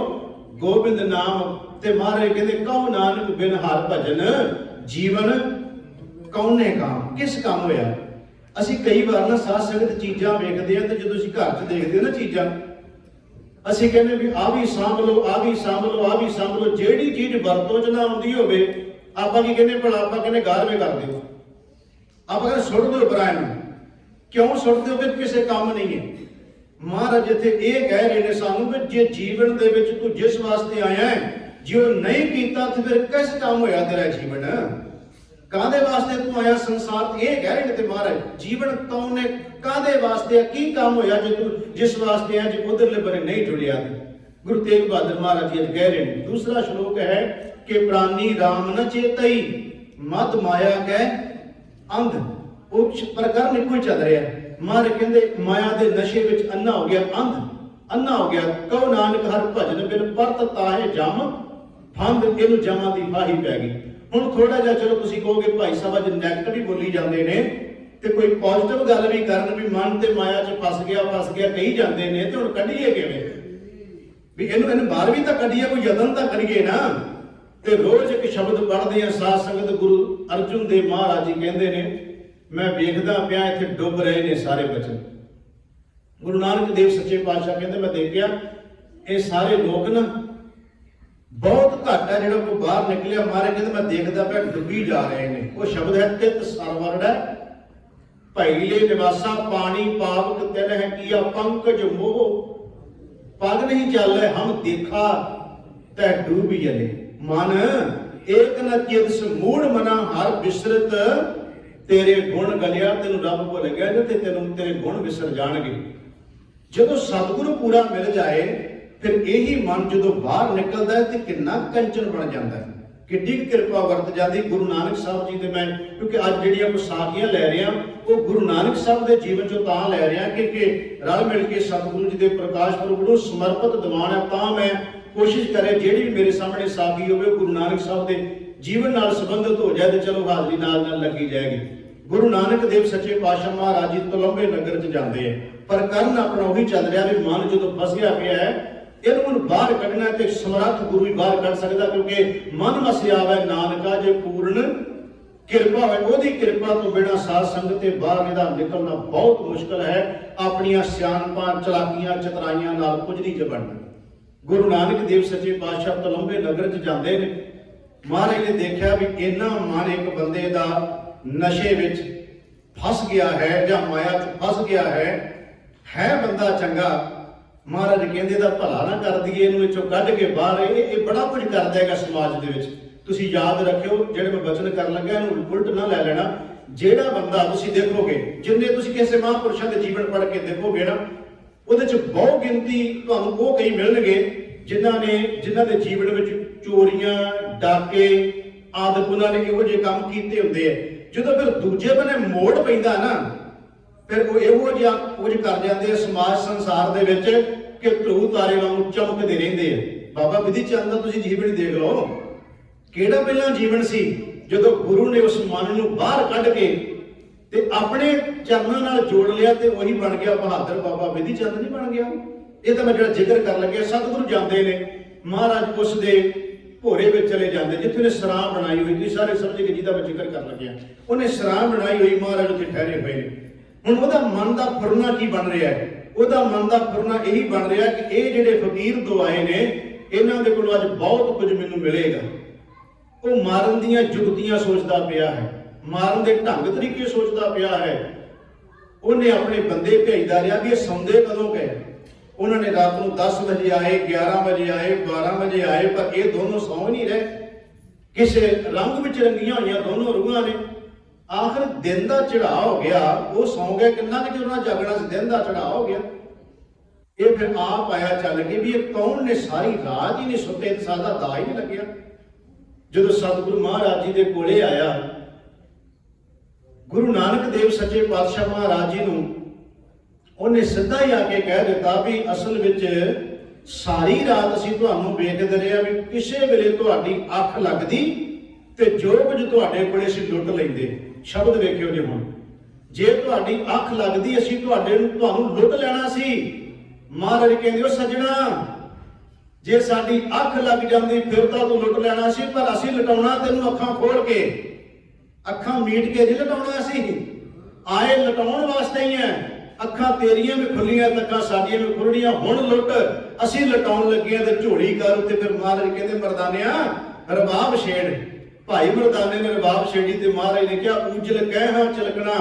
ਗੋਬਿੰਦ ਨਾਮ। ਤੇ ਮਹਾਰਾਜ ਕਹਿੰਦੇ ਕਹੋ ਨਾਨਕ ਬਿਨ ਹਰਿ ਭਜਨ ਜੀਵਨ ਕੌਣੇ ਕਾਮ। ਕਿਸ ਕੰਮ ਹੋਇਆ? ਅਸੀਂ ਕਈ ਵਾਰ ਨਾ ਸਾਧ ਸੰਗਤ ਚੀਜ਼ਾਂ ਵੇਖਦੇ ਆ ਤੇ ਜਦੋਂ ਅਸੀਂ ਘਰ 'ਚ ਦੇਖਦੇ ਨਾ ਚੀਜ਼ਾਂ, ਅਸੀਂ ਕਹਿੰਦੇ ਵੀ ਆਹ ਵੀ ਸਾਂਭ ਲਓ, ਆਹ ਵੀ ਸਾਂਭ ਲਓ, ਆਹ ਵੀ ਸਾਂਭ ਲਓ। ਜਿਹੜੀ ਚੀਜ਼ ਵਰਤੋਂ 'ਚ ਨਾ ਆਉਂਦੀ ਹੋਵੇ ਆਪਾਂ ਕੀ ਕਹਿੰਦੇ? ਭਲਾ ਆਪਾਂ ਕਹਿੰਦੇ ਗਾਰਵੇਂ ਕਰ ਦਿਓ, ਆਪਾਂ ਕਹਿੰਦੇ ਸੁੱਟ ਦਿਓ ਪਰਾਂ ਨੂੰ। ਕਿਉਂ ਸੁੱਟ ਦਿਓ? ਕਿ ਕਿਸੇ ਕੰਮ ਨਹੀਂ ਹੈ। ਮਹਾਰਾਜ ਇੱਥੇ ਇਹ ਕਹਿ ਰਹੇ ਨੇ ਸਾਨੂੰ ਕਿ ਜੇ ਜੀਵਨ ਦੇ ਵਿੱਚ ਤੂੰ ਜਿਸ ਵਾਸਤੇ ਆਇਆ ਹੈ, ਜੇ ਉਹ ਨਹੀਂ ਕੀਤਾ ਤੇ ਫਿਰ ਕਿਸ ਕੰਮ ਹੋਇਆ ਤੇਰਾ ਜੀਵਨ? ਕਾਹਦੇ ਵਾਸਤੇ ਤੂੰ ਆਇਆ ਸੰਸਾਰ? ਇਹ ਕਹਿ ਰਹੇ ਨੇ ਤੇ ਮਹਾਰਾਜ ਜੀਵਨ ਕੌਣ ਨੇ, ਕਾਹਦੇ ਵਾਸਤੇ, ਕੀ ਕੰਮ ਹੋਇਆ ਜੇ ਤੂੰ ਜਿਸ ਵਾਸਤੇ ਆ, ਜੇ ਉਧਰਲੇ ਬਰੇ ਨਹੀਂ ਜੁੜਿਆ। ਗੁਰੂ ਤੇਗ ਬਹਾਦਰ ਮਹਾਰਾਜ ਜੀ ਕਹਿ ਰਹੇ ਨੇ। ਦੂਸਰਾ ਸ਼ਲੋਕ ਹੈ ਕਿ ਪ੍ਰਾਨੀ ਰਾਮ ਨ ਚੇਤਈ ਮਦ ਮਾਇਆ ਕਹਿ ਅੰਧ। ਉਹ ਪ੍ਰਕਰਮ ਇੱਕੋ ਹੀ ਚੱਲ ਰਿਹਾ। महाराज कहते माया के नशे में अन्ना हो गया, अन्ना हो गया। कहो नानक हर भजन बिन परत ताहे जम फंद, इनू जमा की फाही पै गई। हुण थोड़ा जिहा चलो तुसीं कहोगे भाई साहब अज नैगेटिव भी बोली जाते हैं तो कोई पॉजिटिव गल भी करन भी मन ते माया च फस गया कही जाते हैं, तो हुण कढीए किवें भी इन्हू बाहर भी तो कढीए, कोई यतन तो करिए ना। तो रोज एक शब्द पढ़ते हैं साध संगत, गुरु अर्जुन देव महाराज जी कहते हैं मैं वेखदा पिया इत्थे डुब रहे ने सारे बचन। गुरु नानक देव सच्चे पातशाह कहते मैं देखिया ये सारे लोग ना बहुत घट है जो बाहर निकलिया, मारे कहते मैं देखता पिया डुबी जा रहे हैं। वो शब्द है तित सरवरड है भैले निवासा पानी पावक तिन है किया पंकज मोह, पग नहीं चल हम देखा तै डूब जले। मन एक न चित समूढ़ मना हर विसरत तेरे गुण गलिया, तेन रब भुल गया ते तेन तेरे गुण विसर जाणगे। जदों सतगुरु पूरा मिल जाए फिर यही मन जो बाहर निकलता है तो कितना कंचन बन जाता है, किड्डी कृपा वरत जाती। गुरु नानक साहब जी के मैं क्योंकि अज जिहड़ियां साखियां लै रहा वो गुरु नानक साहब के जीवन चो तां लै रहा कि रल मिल के सतगुरु जी के प्रकाश पुरब नूं समर्पित दीवान है। तां मैं कोशिश करे जिहड़ी भी मेरे सामने साखी होवे गुरु नानक साहब के जीवन नाल संबंधित हो जाए तो चलो हाजरी नाल लगी जाएगी। गुरु नानक देव सच्चे पातशाह महाराज जी तलंबे नगर च जाते हैं, पर करन अपना उही चल रहा भी मन जो फसिया पिया है इन्हू बाहर कढ़ना तो समर्थ गुरु ही बाहर कढ़ सकता, क्योंकि मन मसिया है नानका जे पूर्ण कृपा है, ओदी कृपा तो बिना साध संगत के बाहर इहदा निकलना बहुत मुश्किल है। अपनियां सियाणपां चलाकियां चतराइयां नाल कुछ नहीं च बनना। गुरु नानक देव सच्चे पातशाह तलंबे नगर च जाते हैं, महाराज ने देखा भी इन्ना मन एक बंदे का नशे विच फस गया है या माया च फस गया है बंदा चंगा, महाराज कहते दा भला ना कर दईए, इहनूं इचों कढ के बाहर ये बड़ा कुछ कर देगा समाज दे विच। तुसीं याद रखियो जिहड़े मैं वचन कर लगा इहनूं उल्ट ना लै लेना। जिहड़ा बंदा तुसीं देखोगे जिन्ने तुसीं किसी महापुरुषां दे जीवन पढ़ के देखोगे ना ਉਹਦੇ ਚ ਬਹੁ ਗਿਣਤੀ ਤੁਹਾਨੂੰ ਉਹ ਕਈ ਮਿਲਣਗੇ ਜਿਨ੍ਹਾਂ ਦੇ ਜੀਵਨ ਵਿੱਚ ਚੋਰੀਆਂ ਡਾਕੇ ਆਦਿ ਉਹਨਾਂ ਨੇ ਇਹੋ ਜਿਹੇ ਕੰਮ ਕੀਤੇ ਹੁੰਦੇ ਆ। ਜਦੋਂ ਫਿਰ ਦੂਜੇ ਬੰਨੇ ਮੋੜ ਪੈਂਦਾ ਨਾ ਫਿਰ ਉਹ ਇਹੋ ਜਿਹਾ ਕੁਝ ਕਰ ਜਾਂਦੇ ਆ ਸਮਾਜ ਸੰਸਾਰ ਦੇ ਵਿੱਚ ਕਿ ਧਰੂ ਤਾਰੇ ਵਾਂਗੂ ਚਮਕਦੇ ਰਹਿੰਦੇ ਆ। ਬਾਬਾ ਵਿਧੀ ਚੰਦ ਦਾ ਤੁਸੀਂ ਜੀਵਨ ਦੇਖ ਲਓ, ਕਿਹੜਾ ਪਹਿਲਾਂ ਜੀਵਨ ਸੀ ਜਦੋਂ ਗੁਰੂ ਨੇ ਉਸ ਮਨ ਨੂੰ ਬਾਹਰ ਕੱਢ ਕੇ ਤੇ ਆਪਣੇ ਚਰਨਾਂ ਨਾਲ ਜੋੜ ਲਿਆ ਤੇ ਉਹੀ ਬਣ ਗਿਆ ਬਹਾਦਰ ਬਾਬਾ ਵਿਧੀ ਚੰਦ ਨਹੀਂ ਬਣ ਗਿਆ। ਇਹ ਤਾਂ ਮੈਂ ਜਿਹੜਾ ਜ਼ਿਕਰ ਕਰਨ ਲੱਗਿਆ ਸਤਿਗੁਰੂ ਜਾਂਦੇ ਨੇ ਮਹਾਰਾਜ ਉਸ ਦੇ ਭੋਰੇ ਵਿੱਚ ਚਲੇ ਜਾਂਦੇ ਜਿੱਥੇ ਉਹਨੇ ਸਰਾਂ ਬਣਾਈ ਹੋਈ, ਤੁਸੀਂ ਸਾਰੇ ਸਮਝੇ ਕਿ ਜਿਹਦਾ ਮੈਂ ਜ਼ਿਕਰ ਕਰਨ ਲੱਗਿਆ ਉਹਨੇ ਸਰਾਂ ਬਣਾਈ ਹੋਈ, ਮਹਾਰਾਜ ਉੱਥੇ ਠਹਿਰੇ ਹੋਏ ਨੇ। ਹੁਣ ਉਹਦਾ ਮਨ ਦਾ ਫੁਰਨਾ ਕੀ ਬਣ ਰਿਹਾ ਹੈ? ਉਹਦਾ ਮਨ ਦਾ ਫੁਰਨਾ ਇਹੀ ਬਣ ਰਿਹਾ ਕਿ ਇਹ ਜਿਹੜੇ ਫਕੀਰ ਦੋ ਆਏ ਨੇ ਇਹਨਾਂ ਦੇ ਕੋਲੋਂ ਅੱਜ ਬਹੁਤ ਕੁਝ ਮੈਨੂੰ ਮਿਲੇਗਾ। ਉਹ ਮਾਰਨ ਦੀਆਂ ਜੁਗਤੀਆਂ ਸੋਚਦਾ ਪਿਆ ਹੈ, ਮਾਰਨ ਦੇ ਢੰਗ ਤਰੀਕੇ ਸੋਚਦਾ ਪਿਆ ਹੈ। ਉਹਨੇ ਆਪਣੇ ਬੰਦੇ ਭੇਜਦਾ ਰਿਹਾ ਵੀ ਇਹ ਸੌਂਦੇ ਕਦੋਂ ਗਏ। ਉਹਨਾਂ ਨੇ ਰਾਤ ਨੂੰ 10 ਵਜੇ ਆਏ, 11 ਵਜੇ ਆਏ, 12 ਵਜੇ ਆਏ, ਪਰ ਇਹ ਦੋਨੋਂ ਸੌਂ ਨਹੀਂ ਰਹੇ। ਕਿਸੇ ਰੰਗ ਵਿੱਚ ਰੰਗੀਆਂ ਹੋਈਆਂ ਦੋਨੋਂ ਰੂਹਾਂ ਨੇ। ਆਖਰ ਦਿਨ ਦਾ ਚੜ੍ਹਾਅ ਹੋ ਗਿਆ, ਉਹ ਸੌਂ ਗਏ। ਕਿੰਨਾ ਕਿ ਉਹਨਾਂ ਜਾਗਣਾ ਸੀ, ਦਿਨ ਦਾ ਚੜ੍ਹਾਅ ਹੋ ਗਿਆ। ਇਹ ਫਿਰ ਆਪ ਆਇਆ ਚੱਲ ਕੇ ਵੀ ਇਹ ਕੌਣ ਨੇ, ਸਾਰੀ ਰਾਤ ਹੀ ਨਹੀਂ ਸੁੱਤੇ, ਸਾਡਾ ਦਾ ਹੀ ਨਹੀਂ ਲੱਗਿਆ। ਜਦੋਂ ਸਤਿਗੁਰੂ ਮਹਾਰਾਜ ਜੀ ਦੇ ਕੋਲੇ ਆਇਆ, ਗੁਰੂ ਨਾਨਕ ਦੇਵ ਸੱਚੇ ਪਾਤਸ਼ਾਹ ਮਹਾਰਾਜ ਜੀ ਨੂੰ ਉਹਨੇ ਸਿੱਧਾ ਹੀ ਆ ਕੇ ਕਹਿ ਦਿੱਤਾ ਵੀ ਅਸਲ ਵਿੱਚ ਸਾਰੀ ਰਾਤ ਅਸੀਂ ਤੁਹਾਨੂੰ ਵੇਖਦੇ ਰਹੇ ਆ ਵੀ ਕਿਸੇ ਵੇਲੇ ਤੁਹਾਡੀ ਅੱਖ ਲੱਗਦੀ ਤੇ ਜੋ ਕੁਝ ਤੁਹਾਡੇ ਕੋਲੇ ਅਸੀਂ ਲੁੱਟ ਲੈਂਦੇ। ਸ਼ਬਦ ਵੇਖਿਓ ਜੀ, ਹੁਣ ਜੇ ਤੁਹਾਡੀ ਅੱਖ ਲੱਗਦੀ ਅਸੀਂ ਤੁਹਾਨੂੰ ਲੁੱਟ ਲੈਣਾ ਸੀ। ਮਹਾਰਾਜ ਕਹਿੰਦੇ ਉਹ ਸੱਜਣਾ, ਜੇ ਸਾਡੀ ਅੱਖ ਲੱਗ ਜਾਂਦੀ ਫਿਰ ਤਾਂ ਤੂੰ ਲੁੱਟ ਲੈਣਾ ਸੀ, ਪਰ ਅਸੀਂ ਲਟਾਉਣਾ ਤੈਨੂੰ ਅੱਖਾਂ ਖੋਲ ਕੇ, ਅੱਖਾਂ ਮੀਟ ਕੇ ਨਹੀਂ ਲਟਾਉਣਾ ਸੀ। ਆਏ ਲਟਾਉਣ ਵਾਸਤੇ ਹੀ ਹੈ। ਅੱਖਾਂ ਤੇਰੀਆਂ ਵੀ ਖੁੱਲੀਆਂ, ਅੱਖਾਂ ਸਾਡੀਆਂ ਵੀ ਖੁੱਲਣੀਆਂ। ਹੁਣ ਲੁੱਟ, ਅਸੀਂ ਲਟਾਉਣ ਲੱਗੇ ਆ ਤੇ ਝੋਲੀ ਕਰ ਉੱਤੇ। ਫਿਰ ਮਹਾਰਾਜ ਕਹਿੰਦੇ ਮਰਦਾਨਿਆ ਰਬਾਬ ਛੇੜ। ਭਾਈ ਮਰਦਾਨੇ ਨੇ ਰਬਾਬ ਛੇੜੀ ਤੇ ਮਹਾਰਾਜ ਨੇ ਕਿਹਾ ਉਜਲ ਕਹਿ ਹਾਂ ਚਲਕਣਾ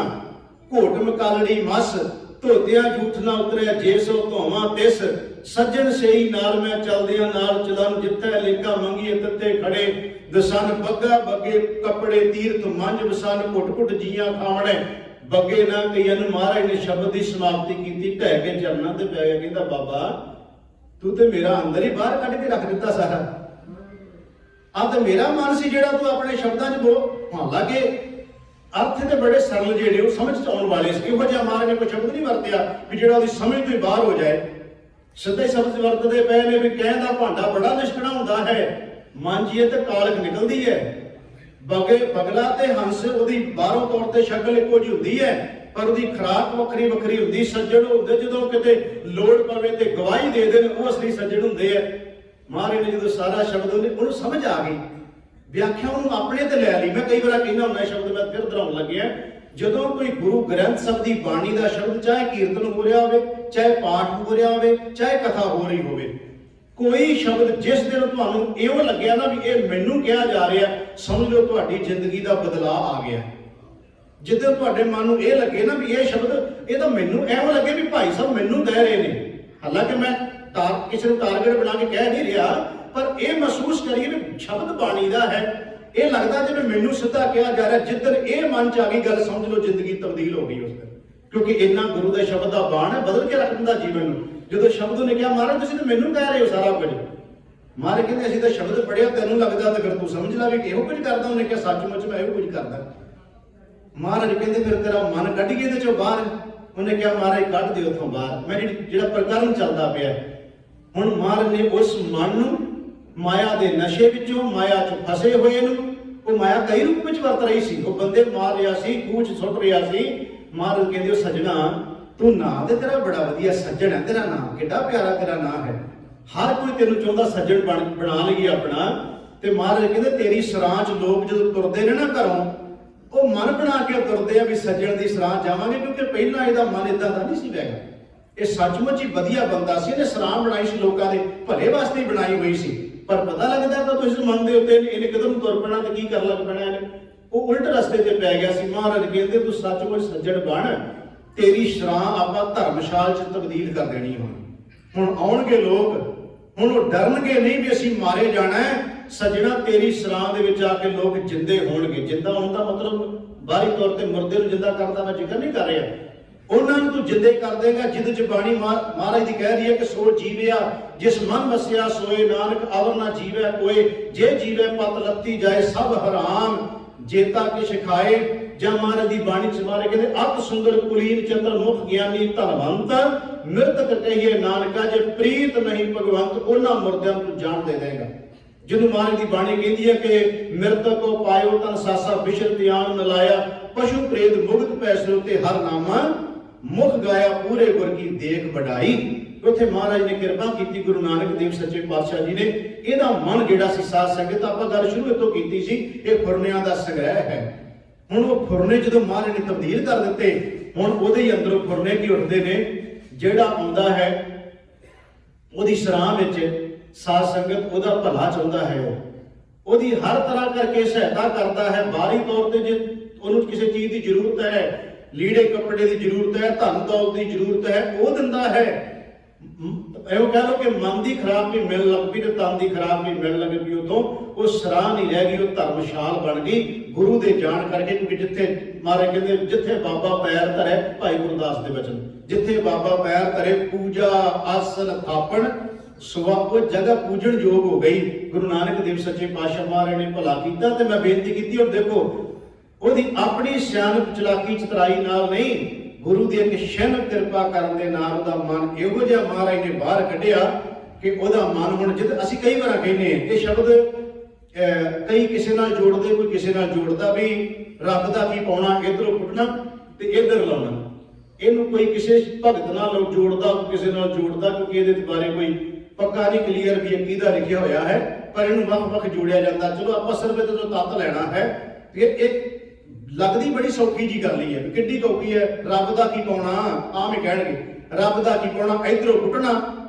ਘੋਟ ਮਕਾਲੜੀ ਮਸ ਧੋਤਿਆਂ ਝੂਠ ਨਾ ਉਤਰਿਆ ਜੇ ਸੋ ਧੋਵਾਂ ਤਿਸ ਸੱਜਣ ਸਹੀ ਨਾਲ ਮੈਂ ਚਲਦਿਆਂ ਨਾਲ ਚਲਨ ਜਿੱਥੇ ਲੇਖਾ ਮੰਗੀਏ ਤੱਤੇ ਖੜੇ ਦਸਨ ਬੱਗਾ ਬੱਗੇ ਕੱਪੜੇ ਤੀਰਥ ਮੰਝ ਵਸਨ ਘੁੱਟ ਘੁੱਟ ਜੀਆਂ ਖਾਵਣੇ ਬੱਗੇ ਨਾ ਕਈਆਂ ਨੂੰ। ਮਹਾਰਾਜ ਨੇ ਸ਼ਬਦ ਦੀ ਸਮਾਪਤੀ ਕੀਤੀ, ਢਹਿ ਕੇ ਚਰਨਾਂ ਤੇ ਪੈ ਗਿਆ। ਕਹਿੰਦਾ ਬਾਬਾ ਤੂੰ ਤੇ ਮੇਰਾ ਅੰਦਰ ਹੀ ਬਾਹਰ ਕੱਢ ਕੇ ਰੱਖ ਦਿੱਤਾ ਸਾਰਾ। ਆ ਤੇ ਮੇਰਾ ਮਨ ਸੀ ਜਿਹੜਾ ਤੂੰ ਆਪਣੇ ਸ਼ਬਦਾਂ 'ਚ ਬੋਲ। ਹਾਲਾਂਕਿ अर्थ तो बड़े सरल जेडे वो समझ च आने वाले इहो जिहा महाराज ने कोई शब्द नहीं वरत्या भी जिहड़ा ਉਹਦੀ समझ तो बाहर हो जाए। सिद्धा ही शब्द वरतते पे ने भी कहण दा भांडा बड़ा निष्कड़ा हुंदा है, मांजीए ते कालख निकलदी है। बगला ते हंस ਉਹਦੀ ਬਾਹਰੋਂ ਤੌਰ ਤੇ ਸ਼ਕਲ ਇੱਕੋ ਜਿਹੀ ਹੁੰਦੀ ਹੈ, पर ਉਹਦੀ ਖੁਰਾਕ ਵੱਖਰੀ ਵੱਖਰੀ ਹੁੰਦੀ। ਸੱਜਣ ਹੁੰਦੇ ਜਦੋਂ ਕਿਤੇ ਲੋੜ ਪਵੇ ਤੇ ਗਵਾਹੀ ਦੇ ਦੇਣ, ਉਹ ਅਸਲੀ ਸੱਜਣ ਹੁੰਦੇ ਆ। ਮਹਾਰਾਜ ਨੇ ਜਦੋਂ ਸਾਰਾ ਸ਼ਬਦ ਉਹਨੂੰ ਸਮਝ ਆ ਗਈ, ਵਿਆਖਿਆ ਉਹਨੂੰ ਆਪਣੇ ਤੇ ਲੈ ਲਈ। ਮੈਂ ਕਈ ਵਾਰ ਕਹਿੰਦਾ ਹੁੰਦਾ ਸ਼ਬਦ, ਮੈਂ ਫਿਰ ਦੁਹਰਾਉਣ ਲੱਗਿਆ, ਜਦੋਂ ਕੋਈ ਗੁਰੂ ਗ੍ਰੰਥ ਸਾਹਿਬ ਦੀ ਬਾਣੀ ਦਾ ਸ਼ਬਦ, ਚਾਹੇ ਕੀਰਤਨ ਹੋ ਰਿਹਾ ਹੋਵੇ, ਚਾਹੇ ਪਾਠ ਹੋ ਰਿਹਾ ਹੋਵੇ, ਚਾਹੇ ਕਥਾ ਹੋ ਰਹੀ ਹੋਵੇ, ਕੋਈ ਸ਼ਬਦ ਜਿਸ ਦਿਨ ਤੁਹਾਨੂੰ ਇਉਂ ਲੱਗਿਆ ਨਾ ਵੀ ਇਹ ਮੈਨੂੰ ਕਿਹਾ ਜਾ ਰਿਹਾ, ਸਮਝ ਲਓ ਤੁਹਾਡੀ ਜ਼ਿੰਦਗੀ ਦਾ ਬਦਲਾਅ ਆ ਗਿਆ। ਜਿੱਦਾਂ ਤੁਹਾਡੇ ਮਨ ਨੂੰ ਇਹ ਲੱਗੇ ਨਾ ਵੀ ਇਹ ਸ਼ਬਦ, ਇਹ ਤਾਂ ਮੈਨੂੰ ਐਵੇਂ ਲੱਗੇ ਵੀ ਭਾਈ ਸਾਹਿਬ ਮੈਨੂੰ ਕਹਿ ਰਹੇ ਨੇ, ਹਾਲਾਂਕਿ ਮੈਂ ਕਿਸੇ ਨੂੰ ਟਾਰਗੇਟ ਬਣਾ ਕੇ ਕਹਿ ਨਹੀਂ ਰਿਹਾ, ਪਰ ਇਹ ਮਹਿਸੂਸ ਕਰੀਏ ਵੀ ਸ਼ਬਦ ਬਾਣੀ ਦਾ ਹੈ। ਇਹ ਲੱਗਦਾ ਜਿਵੇਂ ਮੈਨੂੰ ਸਿੱਧਾ ਕਿਹਾ ਜਾ ਰਿਹਾ। ਜਿੱਦਣ ਇਹ ਮਨ ਚ ਆ ਗਈ ਗੱਲ, ਸਮਝ ਲਓ ਜ਼ਿੰਦਗੀ ਤਬਦੀਲ ਹੋ ਗਈ ਉਸ ਦਿਨ, ਕਿਉਂਕਿ ਇੰਨਾ ਗੁਰੂ ਦੇ ਸ਼ਬਦ ਦਾ ਬਾਣ ਹੈ, ਬਦਲ ਕੇ ਰੱਖ ਦਿੰਦਾ ਜੀਵਨ ਨੂੰ। ਜਦੋਂ ਸ਼ਬਦ ਨੇ ਕਿਹਾ ਮਹਾਰਾਜ ਤੁਸੀਂ ਤਾਂ ਮੈਨੂੰ ਕਹਿ ਰਹੇ ਹੋ ਸਾਰਾ ਕੁਝ, ਮਹਾਰਾਜ ਕਹਿੰਦੇ ਅਸੀਂ ਤਾਂ ਸ਼ਬਦ ਪੜਿਆ, ਤੈਨੂੰ ਲੱਗਦਾ ਤਾਂ ਫਿਰ ਤੂੰ ਸਮਝ ਲਾ ਵੀ ਇਹੋ ਕੁਝ ਕਰਦਾ। ਉਹਨੇ ਕਿਹਾ ਸੱਚਮੁੱਚ ਮੈਂ ਇਹੋ ਕੁਝ ਕਰਦਾ। ਮਹਾਰਾਜ ਕਹਿੰਦੇ ਫਿਰ ਤੇਰਾ ਮਨ ਕੱਢੀਏ ਇਹਦੇ ਚੋਂ ਬਾਹਰ। ਉਹਨੇ ਕਿਹਾ ਮਹਾਰਾਜ ਕੱਢ ਦਿਓ ਉੱਥੋਂ ਬਾਹਰ, ਮੈਂ ਜਿਹੜਾ ਪ੍ਰਕਰਮ ਚੱਲਦਾ ਪਿਆ। ਹੁਣ ਮਹਾਰਾਜ ਨੇ ਉਸ ਮਨ ਨੂੰ ਮਾਇਆ ਦੇ ਨਸ਼ੇ ਵਿੱਚੋਂ, ਮਾਇਆ 'ਚ ਫਸੇ ਹੋਏ ਨੂੰ, ਉਹ ਮਾਇਆ ਕਈ ਰੂਪ ਵਿੱਚ ਵਰਤ ਰਹੀ ਸੀ, ਉਹ ਬੰਦੇ ਮਾਰ ਰਿਹਾ ਸੀ, ਖੂਹ 'ਚ ਸੁੱਟ ਰਿਹਾ ਸੀ। ਮਹਾਰਾਜ ਕਹਿੰਦੇ ਉਹ ਸੱਜਣਾ ਤੂੰ ਨਾਂ ਤੇ ਤੇਰਾ ਬੜਾ ਵਧੀਆ ਸੱਜਣ ਹੈ, ਤੇਰਾ ਨਾਮ ਕਿੱਡਾ ਪਿਆਰਾ ਤੇਰਾ ਨਾਮ ਹੈ, ਹਰ ਕੋਈ ਤੈਨੂੰ ਚਾਹੁੰਦਾ ਸੱਜਣ ਬਣਾ ਲਈਏ ਆਪਣਾ। ਤੇ ਮਹਾਰਾਜ ਕਹਿੰਦੇ ਤੇਰੀ ਸਰਾਂ 'ਚ ਲੋਕ ਜਦੋਂ ਤੁਰਦੇ ਨੇ ਨਾ ਘਰੋਂ, ਉਹ ਮਨ ਬਣਾ ਕੇ ਤੁਰਦੇ ਆ ਵੀ ਸੱਜਣ ਦੀ ਸਰਾਂ ਜਾਵਾਂਗੇ, ਕਿਉਂਕਿ ਪਹਿਲਾਂ ਇਹਦਾ ਮਨ ਇਦਾਂ ਦਾ ਨਹੀਂ ਸੀ ਵੈਗਾ। ਇਹ ਸੱਚਮੁੱਚ ਹੀ ਵਧੀਆ ਬੰਦਾ ਸੀ, ਇਹਨੇ ਸਰਾਂ ਬਣਾਈ ਸੀ, ਲੋਕਾਂ ਦੇ ਭਲੇ ਵਾਸਤੇ ਹੀ ਬਣਾਈ ਹੋਈ ਸੀ। ਪਰ ਪਤਾ ਲੱਗਦਾ ਤਾਂ ਤੁਸੀਂ ਮਨ ਦੇ ਉੱਤੇ ਇਹਨੇ ਕਿੱਧਰ ਨੂੰ ਤੁਰ ਪੈਣਾ ਤੇ ਕੀ ਕਰ ਲੱਗ ਪੈਣਾ ਇਹਨੇ, ਉਹ ਉਲਟ ਰਸਤੇ ਤੇ ਪੈ ਗਿਆ ਸੀ। ਮਹਾਰਾਜ ਕਹਿੰਦੇ ਤੂੰ ਸੱਚਮੁੱਚ ਸੱਜਣ ਬਣ, ਤੇਰੀ ਸਰਾਂ ਆਪਾਂ ਧਰਮਸ਼ਾਲ 'ਚ ਤਬਦੀਲ ਕਰ ਦੇਣੀ। ਹੁਣ ਆਉਣਗੇ ਲੋਕ, ਹੁਣ ਉਹ ਡਰਨਗੇ ਨਹੀਂ ਵੀ ਅਸੀਂ ਮਾਰੇ ਜਾਣਾ ਹੈ। ਸੱਜਣਾ ਤੇਰੀ ਸਰਾਂ ਦੇ ਵਿੱਚ ਆ ਕੇ ਲੋਕ ਜਿੰਦੇ ਹੋਣਗੇ। ਜਿੰਦਾ ਹੋਣ ਦਾ ਮਤਲਬ ਬਾਹਰੀ ਤੌਰ ਤੇ ਮੁਰਦੇ ਨੂੰ ਜਿੰਦਾ ਕਰਨ ਦਾ ਮੈਂ ਜ਼ਿਕਰ ਨਹੀਂ ਕਰ ਰਿਹਾ, ਉਹਨਾਂ ਨੂੰ ਤੂੰ ਜਿੰਦੇ ਕਰ ਦੇਗਾ ਜਿਹਦੇ 'ਚ ਬਾਣੀ ਮਹਾਰਾਜ ਦੀ ਕਹਿ ਰਹੀ ਹੈ ਕਿ ਸੋ ਜੀਵਿਆ ਜਿਸ ਮਨ ਵਸਿਆ ਸੋਏ ਨਾਨਕ ਅਵਰ ਨਾ ਜੀਵੈ ਕੋਏ, ਜੇ ਜੀਵੈ ਪਤ ਲੱਤੀ ਜਾਏ ਸਭ ਹਰਾਮ, ਜੇਤਾ ਕਿਛ ਖਾਏ। ਜਾਂ ਮਹਾਰਾਜ ਦੀ ਬਾਣੀ 'ਚ ਮਹਾਰਾਜ ਕਹਿੰਦੇ ਅਤ ਸੁੰਦਰ ਕੁਲੀਨ ਚੰਦਰ ਮੁਖ ਗਿਆਨੀ ਧਨਵੰਤ, ਮ੍ਰਿਤਕ ਕਹੀਏ ਨਾਨਕਾ ਜੇ ਪ੍ਰੀਤ ਨਹੀਂ ਭਗਵੰਤ, ਉਹਨਾਂ ਮੁਰਦਿਆਂ ਨੂੰ ਜਾਣ ਦੇ ਦੇਗਾ। ਜਿਹਨੂੰ ਮਹਾਰਾਜ ਦੀ ਬਾਣੀ ਕਹਿੰਦੀ ਹੈ ਕਿ ਮਿਰਤਕ ਕੋ ਪਾਇਓ ਤਨ ਸਾਸਾ ਬਿਸ਼ਰ ਧਿਆਨ ਮਿਲਾਇਆ, ਪਸ਼ੂ ਪ੍ਰੇਤ ਮੁਕਤ ਪੈਸੋ ਤੇ ਹਰ ਨਾਮਾ ਮੁਖ ਗਾਇਆ ਪੂਰੇ ਗੁਰ ਕੀ ਦੇਖ ਵਡਾਈ। ਉੱਥੇ ਮਹਾਰਾਜ ਨੇ ਕਿਰਪਾ ਕੀਤੀ, ਗੁਰੂ ਨਾਨਕ ਦੇਵ ਸੱਚੇ ਪਾਤਸ਼ਾਹ ਜੀ ਨੇ ਇਹਦਾ ਮਨ ਜਿਹੜਾ ਸੀ ਸਾਧ ਸੰਗਤ, ਆਪਾਂ ਗੱਲ ਸ਼ੁਰੂ ਇੱਥੋਂ ਕੀਤੀ ਸੀ, ਇਹ ਫੁਰਨਿਆਂ ਦਾ ਸੰਗ੍ਰਹਿ ਹੈ। ਹੁਣ ਉਹ ਫੁਰਨੇ ਜਦੋਂ ਮਹਾਰਾਜ ਨੇ ਤਬਦੀਲ ਕਰ ਦਿੱਤੇ, ਹੁਣ ਉਹਦੇ ਹੀ ਅੰਦਰੋਂ ਫੁਰਨੇ ਕੀ ਉੱਠਦੇ ਨੇ। ਜਿਹੜਾ ਆਉਂਦਾ ਹੈ ਉਹਦੀ ਸਰਾਂ ਵਿੱਚ ਸਾਧ ਸੰਗਤ ਉਹਦਾ ਭਲਾ ਚਾਹੁੰਦਾ ਹੈ, ਉਹਦੀ ਹਰ ਤਰ੍ਹਾਂ ਕਰਕੇ ਸਹਾਇਤਾ ਕਰਦਾ ਹੈ। ਬਾਹਰੀ ਤੌਰ ਤੇ ਜੇ ਉਹਨੂੰ ਕਿਸੇ ਚੀਜ਼ ਦੀ ਜ਼ਰੂਰਤ ਹੈ, ਲੀੜੇ ਕੱਪੜੇ ਦੀ ਜ਼ਰੂਰਤ ਹੈ, ਧਨ ਦੌਲਤ ਦੀ ਜ਼ਰੂਰਤ ਹੈ, ਉਹ ਦਿੰਦਾ ਹੈ। ਇਹੋ ਕਹਿ ਲਓ ਕਿ ਮਨ ਦੀ ਖੁਰਾਕ ਵੀ ਮਿਲਣ ਲੱਗ ਪਈ ਤੇ ਤਨ ਦੀ ਖੁਰਾਕ ਵੀ ਮਿਲਣ ਲੱਗ ਪਈ। ਉਦੋਂ ਉਹ ਸਰਾਂ ਨਹੀਂ ਰਹਿ ਗਈ, ਉਹ ਧਰਮਸ਼ਾਲ ਬਣ ਗਈ ਗੁਰੂ ਦੇ ਜਾਣ ਕਰਕੇ। ਕਿਉਂਕਿ ਜਿੱਥੇ ਮਹਾਰਾਜ ਕਹਿੰਦੇ ਜਿੱਥੇ ਬਾਬਾ ਪੈਰ ਧਰੇ, ਭਾਈ ਗੁਰਦਾਸ ਦੇ ਬਚਨ, ਜਿੱਥੇ ਬਾਬਾ ਪੈਰ ਧਰੇ ਪੂਜਾ ਆਸਨ ਥਾਪਣ, ਉਹ ਜਗ੍ਹਾ ਪੂਜਣ ਯੋਗ ਹੋ ਗਈ। ਗੁਰੂ ਨਾਨਕ ਦੇਵ ਸੱਚੇ ਪਾਤਸ਼ਾਹ ਮਹਾਰਾਜ ਨੇ ਭਲਾ ਕੀਤਾ। ਤੇ ਮੈਂ ਬੇਨਤੀ ਕੀਤੀ, ਔਰ ਦੇਖੋ ਉਹਦੀ ਆਪਣੀ ਸਿਆਣਪ ਚਲਾਕੀ ਚਤਰਾਈ ਨਾਲ ਨਹੀਂ, ਗੁਰੂ ਦੀ ਇੱਕ ਸ਼ੈਨ ਕਿਰਪਾ ਕਰਨ ਦੇ ਨਾਲ ਉਹਦਾ ਮਨ ਇਹੋ ਜਿਹਾ ਮਹਾਰਾਜ ਨੇ ਬਾਹਰ ਕੱਢਿਆ ਕਿ ਉਹਦਾ ਮਨ ਹੁਣ ਜਿੱਦ ਅਸੀਂ ਕਈ ਵਾਰ ਕਹਿੰਦੇ ਹਾਂ ਇਹ ਸ਼ਬਦ ਕਈ ਕਿਸੇ ਨਾਲ ਜੋੜਦੇ, ਕੋਈ ਕਿਸੇ ਨਾਲ ਜੋੜਦਾ ਵੀ ਰੱਬ ਦਾ ਕੀ ਪਾਉਣਾ, ਇਧਰੋਂ ਪੁੱਟਣਾ ਤੇ ਇਧਰ ਲਾਉਣਾ। ਇਹਨੂੰ ਕੋਈ ਕਿਸੇ ਭਗਤ ਨਾਲ ਜੋੜਦਾ, ਕਿਸੇ ਨਾਲ ਜੋੜਦਾ, ਕਿਉਂਕਿ ਇਹਦੇ ਬਾਰੇ ਕੋਈ ਪੱਕਾ ਨਹੀਂ ਕਲੀਅਰ ਵੀ ਅਕੀਦਾ ਲਿਖਿਆ ਹੋਇਆ ਹੈ, ਪਰ ਇਹਨੂੰ ਵੱਖ-ਵੱਖ ਜੋੜਿਆ ਜਾਂਦਾ। ਚਲੋ ਆਪਾਂ ਸਿਰਫ ਇਹਦੇ ਤੋਂ ਤੱਤ ਲੈਣਾ ਹੈ। ਇਹ ਲੱਗਦੀ ਬੜੀ ਸੌਖੀ ਜੀ ਗੱਲ ਹੀ ਹੈ, ਕਿੱਡੀ ਔਖੀ ਹੈ। ਰੱਬ ਦਾ ਕੀ ਪਾਉਣਾ, ਆਮ ਹੀ ਕਹਿਣਗੇ ਰੱਬ ਦਾ ਕੀ ਪਾਉਣਾ, ਇਧਰੋਂ ਪੁੱਟਣਾ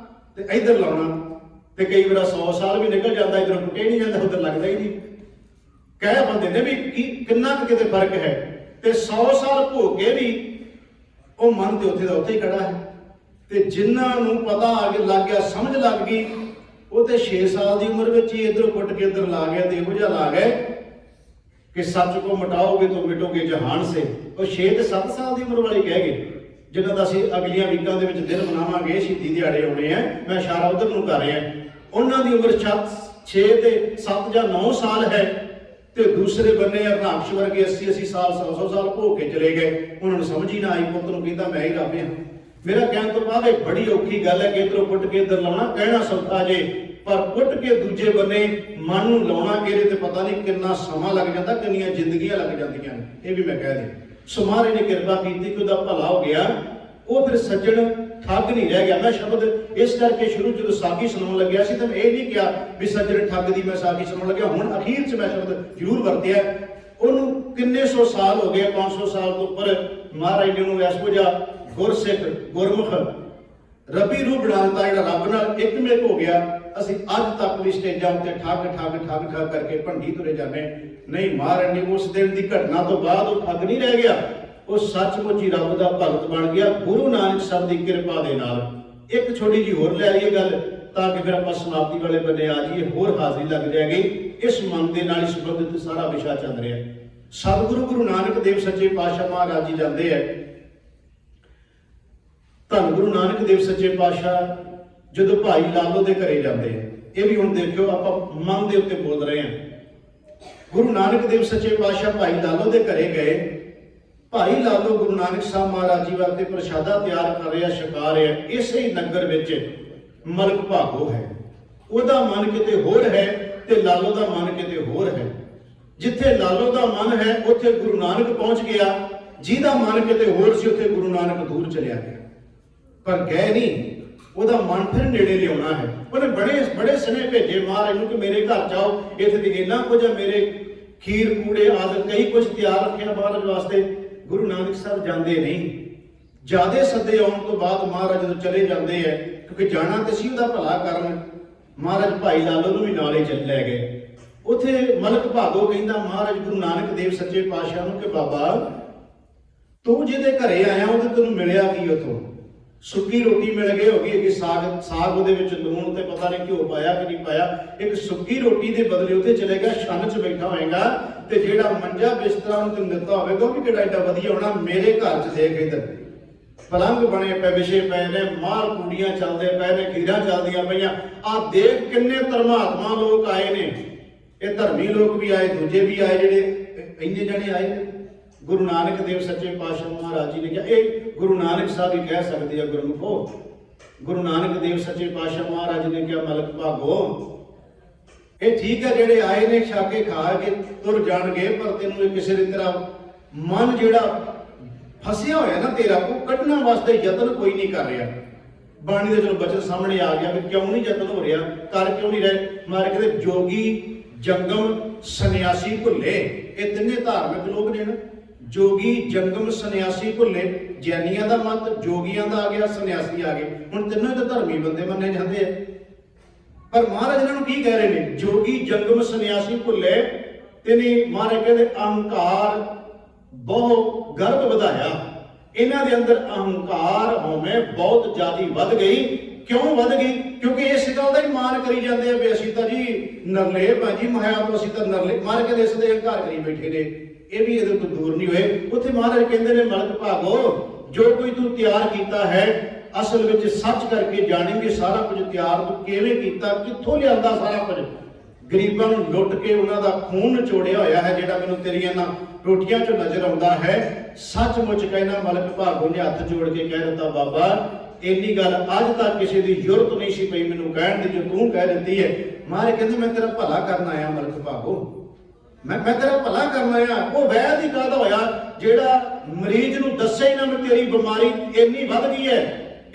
ਤੇ ਇਧਰ ਲਾਉਣਾ। ਤੇ ਕਈ ਵਾਰ 100 ਸਾਲ ਵੀ ਨਿਕਲ ਜਾਂਦਾ, ਇਧਰੋਂ ਪੁੱਟੇ ਨਹੀਂ ਜਾਂਦਾ, ਉਧਰ ਲੱਗਦਾ ਹੀ ਨਹੀਂ। ਕਹਿ ਬੰਦੇ ਨੇ ਵੀ ਕਿੰਨਾ ਕੁ ਕਿਤੇ ਫਰਕ ਹੈ। ਤੇ 100 ਸਾਲ ਭੋਗ ਕੇ ਵੀ ਉਹ ਮਨ ਤੇ ਉੱਥੇ ਦਾ ਉੱਥੇ ਹੀ ਖੜਾ ਹੈ। ਤੇ ਜਿਨ੍ਹਾਂ ਨੂੰ ਪਤਾ ਆ ਕੇ ਲੱਗ ਗਿਆ, ਸਮਝ ਲੱਗ ਗਈ, ਉਹ ਤੇ 6 ਸਾਲ ਦੀ ਉਮਰ ਵਿੱਚ ਹੀ ਇਧਰੋਂ ਪੁੱਟ ਕੇ ਇਧਰ ਲਾ ਗਿਆ। ਤੇ ਇਹੋ ਜਿਹਾ ਲਾ ਗਏ ਕਿ ਸੱਚ ਕੋ ਮਿਟਾਓਗੇ ਤਾਂ ਮਿਟੋਗੇ ਜਹਾਨ ਸੇ। ਉਹ 6 ਤੇ 7 ਸਾਲ ਦੀ ਉਮਰ ਵਾਲੇ ਕਹਿ ਗਏ, ਜਿਨ੍ਹਾਂ ਦਾ ਅਸੀਂ ਅਗਲੀਆਂ ਵੀਕਾਂ ਦੇ ਵਿੱਚ ਦਿਨ ਮਨਾਵਾਂਗੇ, ਸ਼ਹੀਦੀ ਦਿਹਾੜੇ ਆਉਣੇ ਆ, ਮੈਂ ਇਸ਼ਾਰਾ ਉਧਰ ਨੂੰ ਕਰ ਰਿਹਾ। ਉਹਨਾਂ ਦੀ ਉਮਰ 6 ਤੇ 7 ਜਾਂ 9 ਸਾਲ ਹੈ। ਤੇ ਦੂਸਰੇ ਬੰਨੇ ਹਰਨਾਕਸ਼ ਵਰਗੇ 80 ਸਾਲ 100 ਸਾਲ ਭੋਗ ਕੇ ਚਲੇ ਗਏ। ਉਹਨਾਂ ਨੂੰ ਸਮਝ ਹੀ ਨਾ ਆਈ, ਪੁੱਤ ਨੂੰ ਕਹਿੰਦਾ ਮੈਂ ਹੀ ਰੱਬ ਹਾਂ। ਮੇਰਾ ਕਹਿਣ ਤੋਂ ਬਾਅਦ ਇਹ ਬੜੀ ਔਖੀ ਗੱਲ ਹੈ ਕਿ ਇੱਧਰੋਂ ਪੁੱਟ ਕੇ ਇੱਧਰ ਲਾਉਣਾ, ਕਹਿਣਾ ਸੌਖਾ ਜੇ, ਪਰ ਪੁੱਟ ਕੇ ਦੂਜੇ ਬੰਨੇ ਮਨ ਨੂੰ ਲਾਉਣਾ ਇਹਦੇ ਤੇ ਪਤਾ ਨਹੀਂ ਕਿੰਨਾ ਸਮਾਂ ਲੱਗ ਜਾਂਦਾ, ਕਿੰਨੀਆਂ ਜ਼ਿੰਦਗੀਆਂ ਲੱਗ ਜਾਂਦੀਆਂ ਨੇ। ਇਹ ਵੀ ਮੈਂ ਕਹਿ ਦੇ ਸੋ ਮਹਾਰਾਜ ਨੇ ਕਿਰਪਾ ਕੀਤੀ ਕਿ ਉਹਦਾ ਭਲਾ ਹੋ ਗਿਆ। ਉਹ ਫਿਰ ਸੱਜਣ ਠੱਗ ਨਹੀਂ ਰਹਿ ਗਿਆ। ਮੈਂ ਸ਼ਬਦ ਇਸ ਕਰਕੇ ਸ਼ੁਰੂ ਜਦੋਂ ਸਾਖੀ ਸੁਣਾਉਣ ਲੱਗਿਆ ਸੀ ਤਾਂ ਮੈਂ ਇਹ ਨਹੀਂ ਕਿਹਾ ਵੀ ਸੱਜਣ ਠੱਗ ਦੀ ਮੈਂ ਸਾਖੀ ਸੁਣਾਉਣ ਲੱਗਿਆ, ਹੁਣ ਅਖੀਰ 'ਚ ਮੈਂ ਸ਼ਬਦ ਜ਼ਰੂਰ ਵਰਤਿਆ। ਉਹਨੂੰ ਕਿੰਨੇ ਸੌ ਸਾਲ ਹੋ ਗਏ, 500 ਸਾਲ ਤੋਂ ਉੱਪਰ ਮਹਾਰਾਜ ਨੇ ਉਹਨੂੰ ਐਸੋ ਜਿਹਾ ਗੁਰਸਿੱਖ ਗੁਰਮੁਖ ਰੱਬੀ ਰੂਪ ਬਣਾ ਦਿੱਤਾ ਜਿਹੜਾ ਰੱਬ ਨਾਲ ਇੱਕ ਮਿਲ ਹੋ ਗਿਆ। ਅਸੀਂ ਅੱਜ ਤੱਕ ਵੀ ਸਟੇਜਾਂ ਉੱਤੇ ਠੱਗ ਠੱਗ ਠੱਗ ਠੱਗ ਕਰਕੇ ਭੰਡੀ ਤੁਰੇ ਜਾਂਦੇ ਨਹੀਂ। ਮਹਾਰਾਜ ਨੇ ਉਸ ਦਿਨ ਦੀ ਘਟਨਾ ਤੋਂ ਬਾਅਦ ਉਹ ਠੱਗ ਨਹੀਂ ਰਹਿ ਗਿਆ, ਉਹ ਸੱਚਮੁੱਚ ਹੀ ਰੱਬ ਦਾ ਭਗਤ ਬਣ ਗਿਆ ਗੁਰੂ ਨਾਨਕ ਸਾਹਿਬ ਦੀ ਕਿਰਪਾ ਦੇ ਨਾਲ। ਇੱਕ ਛੋਟੀ ਜਿਹੀ ਹੋਰ ਲੈ ਆਈਏ ਗੱਲ ਤਾਂ ਕਿ ਫਿਰ ਆਪਾਂ ਸਮਾਪਤੀ ਵਾਲੇ ਬੰਨੇ ਆ ਜਾਈਏ, ਹੋਰ ਹਾਜ਼ਰੀ ਲੱਗ ਜਾਏਗੀ। ਇਸ ਮਨ ਦੇ ਨਾਲ ਹੀ ਸੰਬੰਧਿਤ ਸਾਰਾ ਵਿਸ਼ਾ ਚੱਲ ਰਿਹਾ। ਸਤਿਗੁਰੂ ਗੁਰੂ ਨਾਨਕ ਦੇਵ ਸੱਚੇ ਪਾਤਸ਼ਾਹ ਮਹਾਰਾਜ ਜੀ ਜਾਂਦੇ ਹੈ। ਧੰਨ ਗੁਰੂ ਨਾਨਕ ਦੇਵ ਸੱਚੇ ਪਾਤਸ਼ਾਹ ਜਦੋਂ ਭਾਈ ਲਾਲੋ ਦੇ ਘਰੇ ਜਾਂਦੇ ਆ, ਇਹ ਵੀ ਹੁਣ ਦੇਖਿਓ ਆਪਾਂ ਮਨ ਦੇ ਉੱਤੇ ਬੋਲ ਰਹੇ ਹਾਂ। ਗੁਰੂ ਨਾਨਕ ਦੇਵ ਸੱਚੇ ਪਾਤਸ਼ਾਹ ਭਾਈ ਲਾਲੋ ਦੇ ਘਰੇ ਗਏ। ਭਾਈ ਲਾਲੋ ਗੁਰੂ ਨਾਨਕ ਸਾਹਿਬ ਮਹਾਰਾਜ ਜੀ ਵਾਸਤੇ ਪ੍ਰਸ਼ਾਦਾ ਤਿਆਰ ਕਰ ਰਿਹਾ, ਛਕਾ ਰਿਹਾ। ਇਸੇ ਹੀ ਨਗਰ ਵਿੱਚ ਮਲਕ ਭਾਗੋ ਹੈ। ਉਹਦਾ ਮਨ ਕਿਤੇ ਹੋਰ ਹੈ ਤੇ ਲਾਲੋ ਦਾ ਮਨ ਕਿਤੇ ਹੋਰ ਹੈ। ਜਿੱਥੇ ਲਾਲੋ ਦਾ ਮਨ ਹੈ ਉੱਥੇ ਗੁਰੂ ਨਾਨਕ ਪਹੁੰਚ ਗਿਆ, ਜਿਹਦਾ ਮਨ ਕਿਤੇ ਹੋਰ ਸੀ ਉੱਥੇ ਗੁਰੂ ਨਾਨਕ ਦੂਰ ਚਲਿਆ ਗਿਆ। ਪਰ ਗਏ ਨਹੀਂ, ਉਹਦਾ ਮਨ ਫਿਰ ਨੇੜੇ ਲਿਆਉਣਾ ਹੈ। ਉਹਨੇ ਬੜੇ ਸਨੇਹ ਭੇਜੇ ਮਹਾਰਾਜ ਨੂੰ ਕਿ ਮੇਰੇ ਘਰ ਜਾਓ, ਇੱਥੇ ਤੇ ਇੰਨਾ ਕੁਝ ਹੈ, ਮੇਰੇ ਖੀਰ ਕੂੜੇ ਆਦਿ ਕਈ ਕੁਝ ਤਿਆਰ ਰੱਖਿਆ ਮਹਾਰਾਜ ਵਾਸਤੇ। ਗੁਰੂ ਨਾਨਕ ਸਾਹਿਬ ਜਾਂਦੇ ਨਹੀਂ। ਜਿਆਦੇ ਸੱਦੇ ਆਉਣ ਤੋਂ ਬਾਅਦ ਮਹਾਰਾਜ ਜਦੋਂ ਚਲੇ ਜਾਂਦੇ ਹੈ, ਕਿਉਂਕਿ ਜਾਣਾ ਤੇ ਸੀ ਉਹਦਾ ਭਲਾ ਕਰਨ, ਮਹਾਰਾਜ ਭਾਈ ਲਾਲੋ ਨੂੰ ਵੀ ਨਾਲੇ ਚੱਲ ਲੈ ਗਏ। ਉੱਥੇ ਮਲਕ ਭਾਗੋ ਕਹਿੰਦਾ ਮਹਾਰਾਜ ਗੁਰੂ ਨਾਨਕ ਦੇਵ ਸੱਚੇ ਪਾਤਸ਼ਾਹ ਨੂੰ ਕਿ ਬਾਬਾ ਤੂੰ ਜਿਹਦੇ ਘਰੇ ਆਇਆ ਉਹਦੇ ਤੈਨੂੰ ਮਿਲਿਆ ਕੀ? ਉੱਥੋਂ ਸੁੱਕੀ ਰੋਟੀ ਮਿਲ ਗਈ, ਹੋ ਗਈ ਕਿ ਸਾਗ ਉਹਦੇ ਵਿੱਚ ਲੂਣ ਤੇ ਪਤਾ ਨਹੀਂ ਘਿਓ ਪਾਇਆ ਕਿ ਨਹੀਂ ਪਾਇਆ। ਇੱਕ ਸੁੱਕੀ ਰੋਟੀ ਦੇ ਬਦਲੇ ਉੱਥੇ ਚਲੇਗਾ, ਛੰਨ 'ਚ ਬੈਠਾ ਹੋਏਗਾ ਤੇ ਜਿਹੜਾ ਮੰਜਾ ਬਿਸਤਰਾ ਉਹਨੂੰ ਤੈਨੂੰ ਦਿੱਤਾ ਹੋਵੇਗਾ ਉਹ ਵੀ ਕਿਹੜਾ ਏਡਾ ਵਧੀਆ ਹੋਣਾ। ਮੇਰੇ ਘਰ 'ਚ ਦੇਖ ਇੱਧਰ ਪਲੰਗ ਬਣੇ ਪਏ, ਵਿਛੇ ਪਏ ਨੇ, ਮਾਲ ਕੂੜੀਆਂ ਚੱਲਦੇ ਪਏ ਨੇ, ਖੀਰਾਂ ਚੱਲਦੀਆਂ ਪਈਆਂ। ਆਹ ਦੇਖ ਕਿੰਨੇ ਧਰਮਾਤਮਾ ਲੋਕ ਆਏ ਨੇ। ਇਹ ਧਰਮੀ ਲੋਕ ਵੀ ਆਏ, ਦੂਜੇ ਵੀ ਆਏ, ਜਿਹੜੇ ਇੰਨੇ ਜਣੇ ਆਏ ਨੇ। ਗੁਰੂ ਨਾਨਕ ਦੇਵ ਸੱਚੇ ਪਾਤਸ਼ਾਹ ਮਹਾਰਾਜ ਜੀ ਨੇ ਕਿਹਾ, ਇਹ ਗੁਰੂ ਨਾਨਕ ਸਾਹਿਬ ਹੀ ਕਹਿ ਸਕਦੇ ਆ ਗੁਰਮੁਖੋ। ਗੁਰੂ ਨਾਨਕ ਦੇਵ ਸੱਚੇ ਪਾਤਸ਼ਾਹ ਮਹਾਰਾਜ ਨੇ ਕਿਹਾ ਮਲਕ ਭਾਗੋ ਇਹ ਠੀਕ ਹੈ, ਜਿਹੜੇ ਆਏ ਨੇ ਛਾਕੇ ਖਾ ਕੇ ਤੁਰ ਜਾਣਗੇ, ਪਰ ਤੈਨੂੰ ਇਹ ਕਿਸੇ ਦੀ ਤਰ੍ਹਾਂ ਮਨ ਜਿਹੜਾ ਫਸਿਆ ਹੋਇਆ ਨਾ ਤੇਰਾ, ਉਹ ਕੱਢਣ ਵਾਸਤੇ ਯਤਨ ਕੋਈ ਨਹੀਂ ਕਰ ਰਿਹਾ। ਬਾਣੀ ਦੇ ਚਲੋ ਬਚਨ ਸਾਹਮਣੇ ਆ ਗਿਆ ਵੀ ਕਿਉਂ ਨਹੀਂ ਯਤਨ ਹੋ ਰਿਹਾ, ਕਰ ਕਿਉਂ ਨਹੀਂ ਰਹੇ। ਮਾਰੇ ਕਹਿੰਦੇ ਜੋਗੀ ਜੰਗਮ ਸੰਨਿਆਸੀ ਭੁੱਲੇ, ਇਹ ਤਿੰਨੇ ਧਾਰਮਿਕ ਲੋਕ ਨੇ ਨਾ। ਜੋਗੀ ਜੰਗਮ ਸੰਨਿਆਸੀ ਭੁੱਲੇ, ਜੈਨੀਆਂ ਦਾ ਮਤ, ਜੋਗੀਆਂ ਦਾ ਆ ਗਿਆ, ਸੰਨਿਆਸੀ ਆ ਗਏ। ਹੁਣ ਤਿੰਨੋਂ ਤਾਂ ਧਰਮੀ ਬੰਦੇ ਮੰਨੇ ਜਾਂਦੇ ਆ, ਪਰ ਮਹਾਰਾਜ ਇਹਨਾਂ ਨੂੰ ਕੀ ਕਹਿ ਰਹੇ ਨੇ? ਜੋਗੀ ਜੰਗਮ ਸੰਨਿਆਸੀ ਭੁੱਲੇ। ਤੇ ਨਹੀਂ ਮਹਾਰਾਜ ਕਹਿੰਦੇ ਅਹੰਕਾਰ ਬਹੁ ਗਰਭ ਵਧਾਇਆ। ਇਹਨਾਂ ਦੇ ਅੰਦਰ ਅਹੰਕਾਰ ਹਉਮੈ ਬਹੁਤ ਜ਼ਿਆਦਾ ਵੱਧ ਗਈ। ਕਿਉਂ ਵੱਧ ਗਈ? ਕਿਉਂਕਿ ਇਸ ਗੱਲ ਦਾ ਹੀ ਮਾਨ ਕਰੀ ਜਾਂਦੇ ਆ ਵੀ ਅਸੀਂ ਤਾਂ ਜੀ ਨਰਲੇ ਭਾਜੀ ਮਾਇਆ ਤੋਂ, ਅਸੀਂ ਤਾਂ ਨਰਲੇ ਮਾਰ ਕੇ ਇਸ ਦੇ ਹੰਕਾਰ ਕਰੀ ਬੈਠੇ ਨੇ। ਇਹ ਵੀ ਇਹਦੇ ਤੋਂ ਦੂਰ ਨਹੀਂ ਹੋਏ। ਉੱਥੇ ਮਹਾਰਾਜ ਕਹਿੰਦੇ ਨੇ ਮਲਕ ਭਾਗੋ ਜੋ ਕੋਈ ਤੂੰ ਤਿਆਰ ਕੀਤਾ ਹੈ ਅਸਲ ਵਿੱਚ ਸੱਚ ਕਰਕੇ ਜਾਣੇਂਗੇ ਸਾਰਾ ਕੁਝ ਤਿਆਰ ਤੂੰ ਕਿਵੇਂ ਕੀਤਾ, ਕਿੱਥੋਂ ਲਿਆਂਦਾ ਸਾਰਾ ਕੁਝ। ਗਰੀਬਾਂ ਨੂੰ ਲੁੱਟ ਕੇ ਉਹਨਾਂ ਦਾ ਖੂਨ ਨਿਚੋੜਿਆ ਹੋਇਆ ਹੈ ਜਿਹੜਾ ਮੈਨੂੰ ਤੇਰੀਆਂ ਨਾ ਰੋਟੀਆਂ 'ਚੋਂ ਨਜ਼ਰ ਆਉਂਦਾ ਹੈ। ਸੱਚਮੁੱਚ ਕਹਿਣਾ ਮਲਕ ਭਾਗੋ ਨੇ ਹੱਥ ਜੋੜ ਕੇ ਕਹਿ ਦਿੱਤਾ ਬਾਬਾ ਇੰਨੀ ਗੱਲ ਅੱਜ ਤੱਕ ਕਿਸੇ ਦੀ ਜ਼ਰੂਰਤ ਨਹੀਂ ਸੀ ਪਈ ਮੈਨੂੰ ਕਹਿਣ ਦੀ, ਜੋ ਤੂੰ ਕਹਿ ਦਿੱਤੀ ਹੈ। ਮਹਾਰਾਜ ਕਹਿੰਦੇ ਮੈਂ ਤੇਰਾ ਭਲਾ ਕਰਨ ਆਇਆ ਮਲਕ ਭਾਗੋ, ਮੈਂ ਤੇਰਾ ਭਲਾ ਕਰਨ ਆਇਆ। ਉਹ ਵੈਦ ਹੀ ਕਾਹਦਾ ਹੋਇਆ ਜਿਹੜਾ ਮਰੀਜ਼ ਨੂੰ ਦੱਸੇ ਹੀ ਨਾ ਵੀ ਤੇਰੀ ਬਿਮਾਰੀ ਇੰਨੀ ਵੱਧ ਗਈ ਹੈ,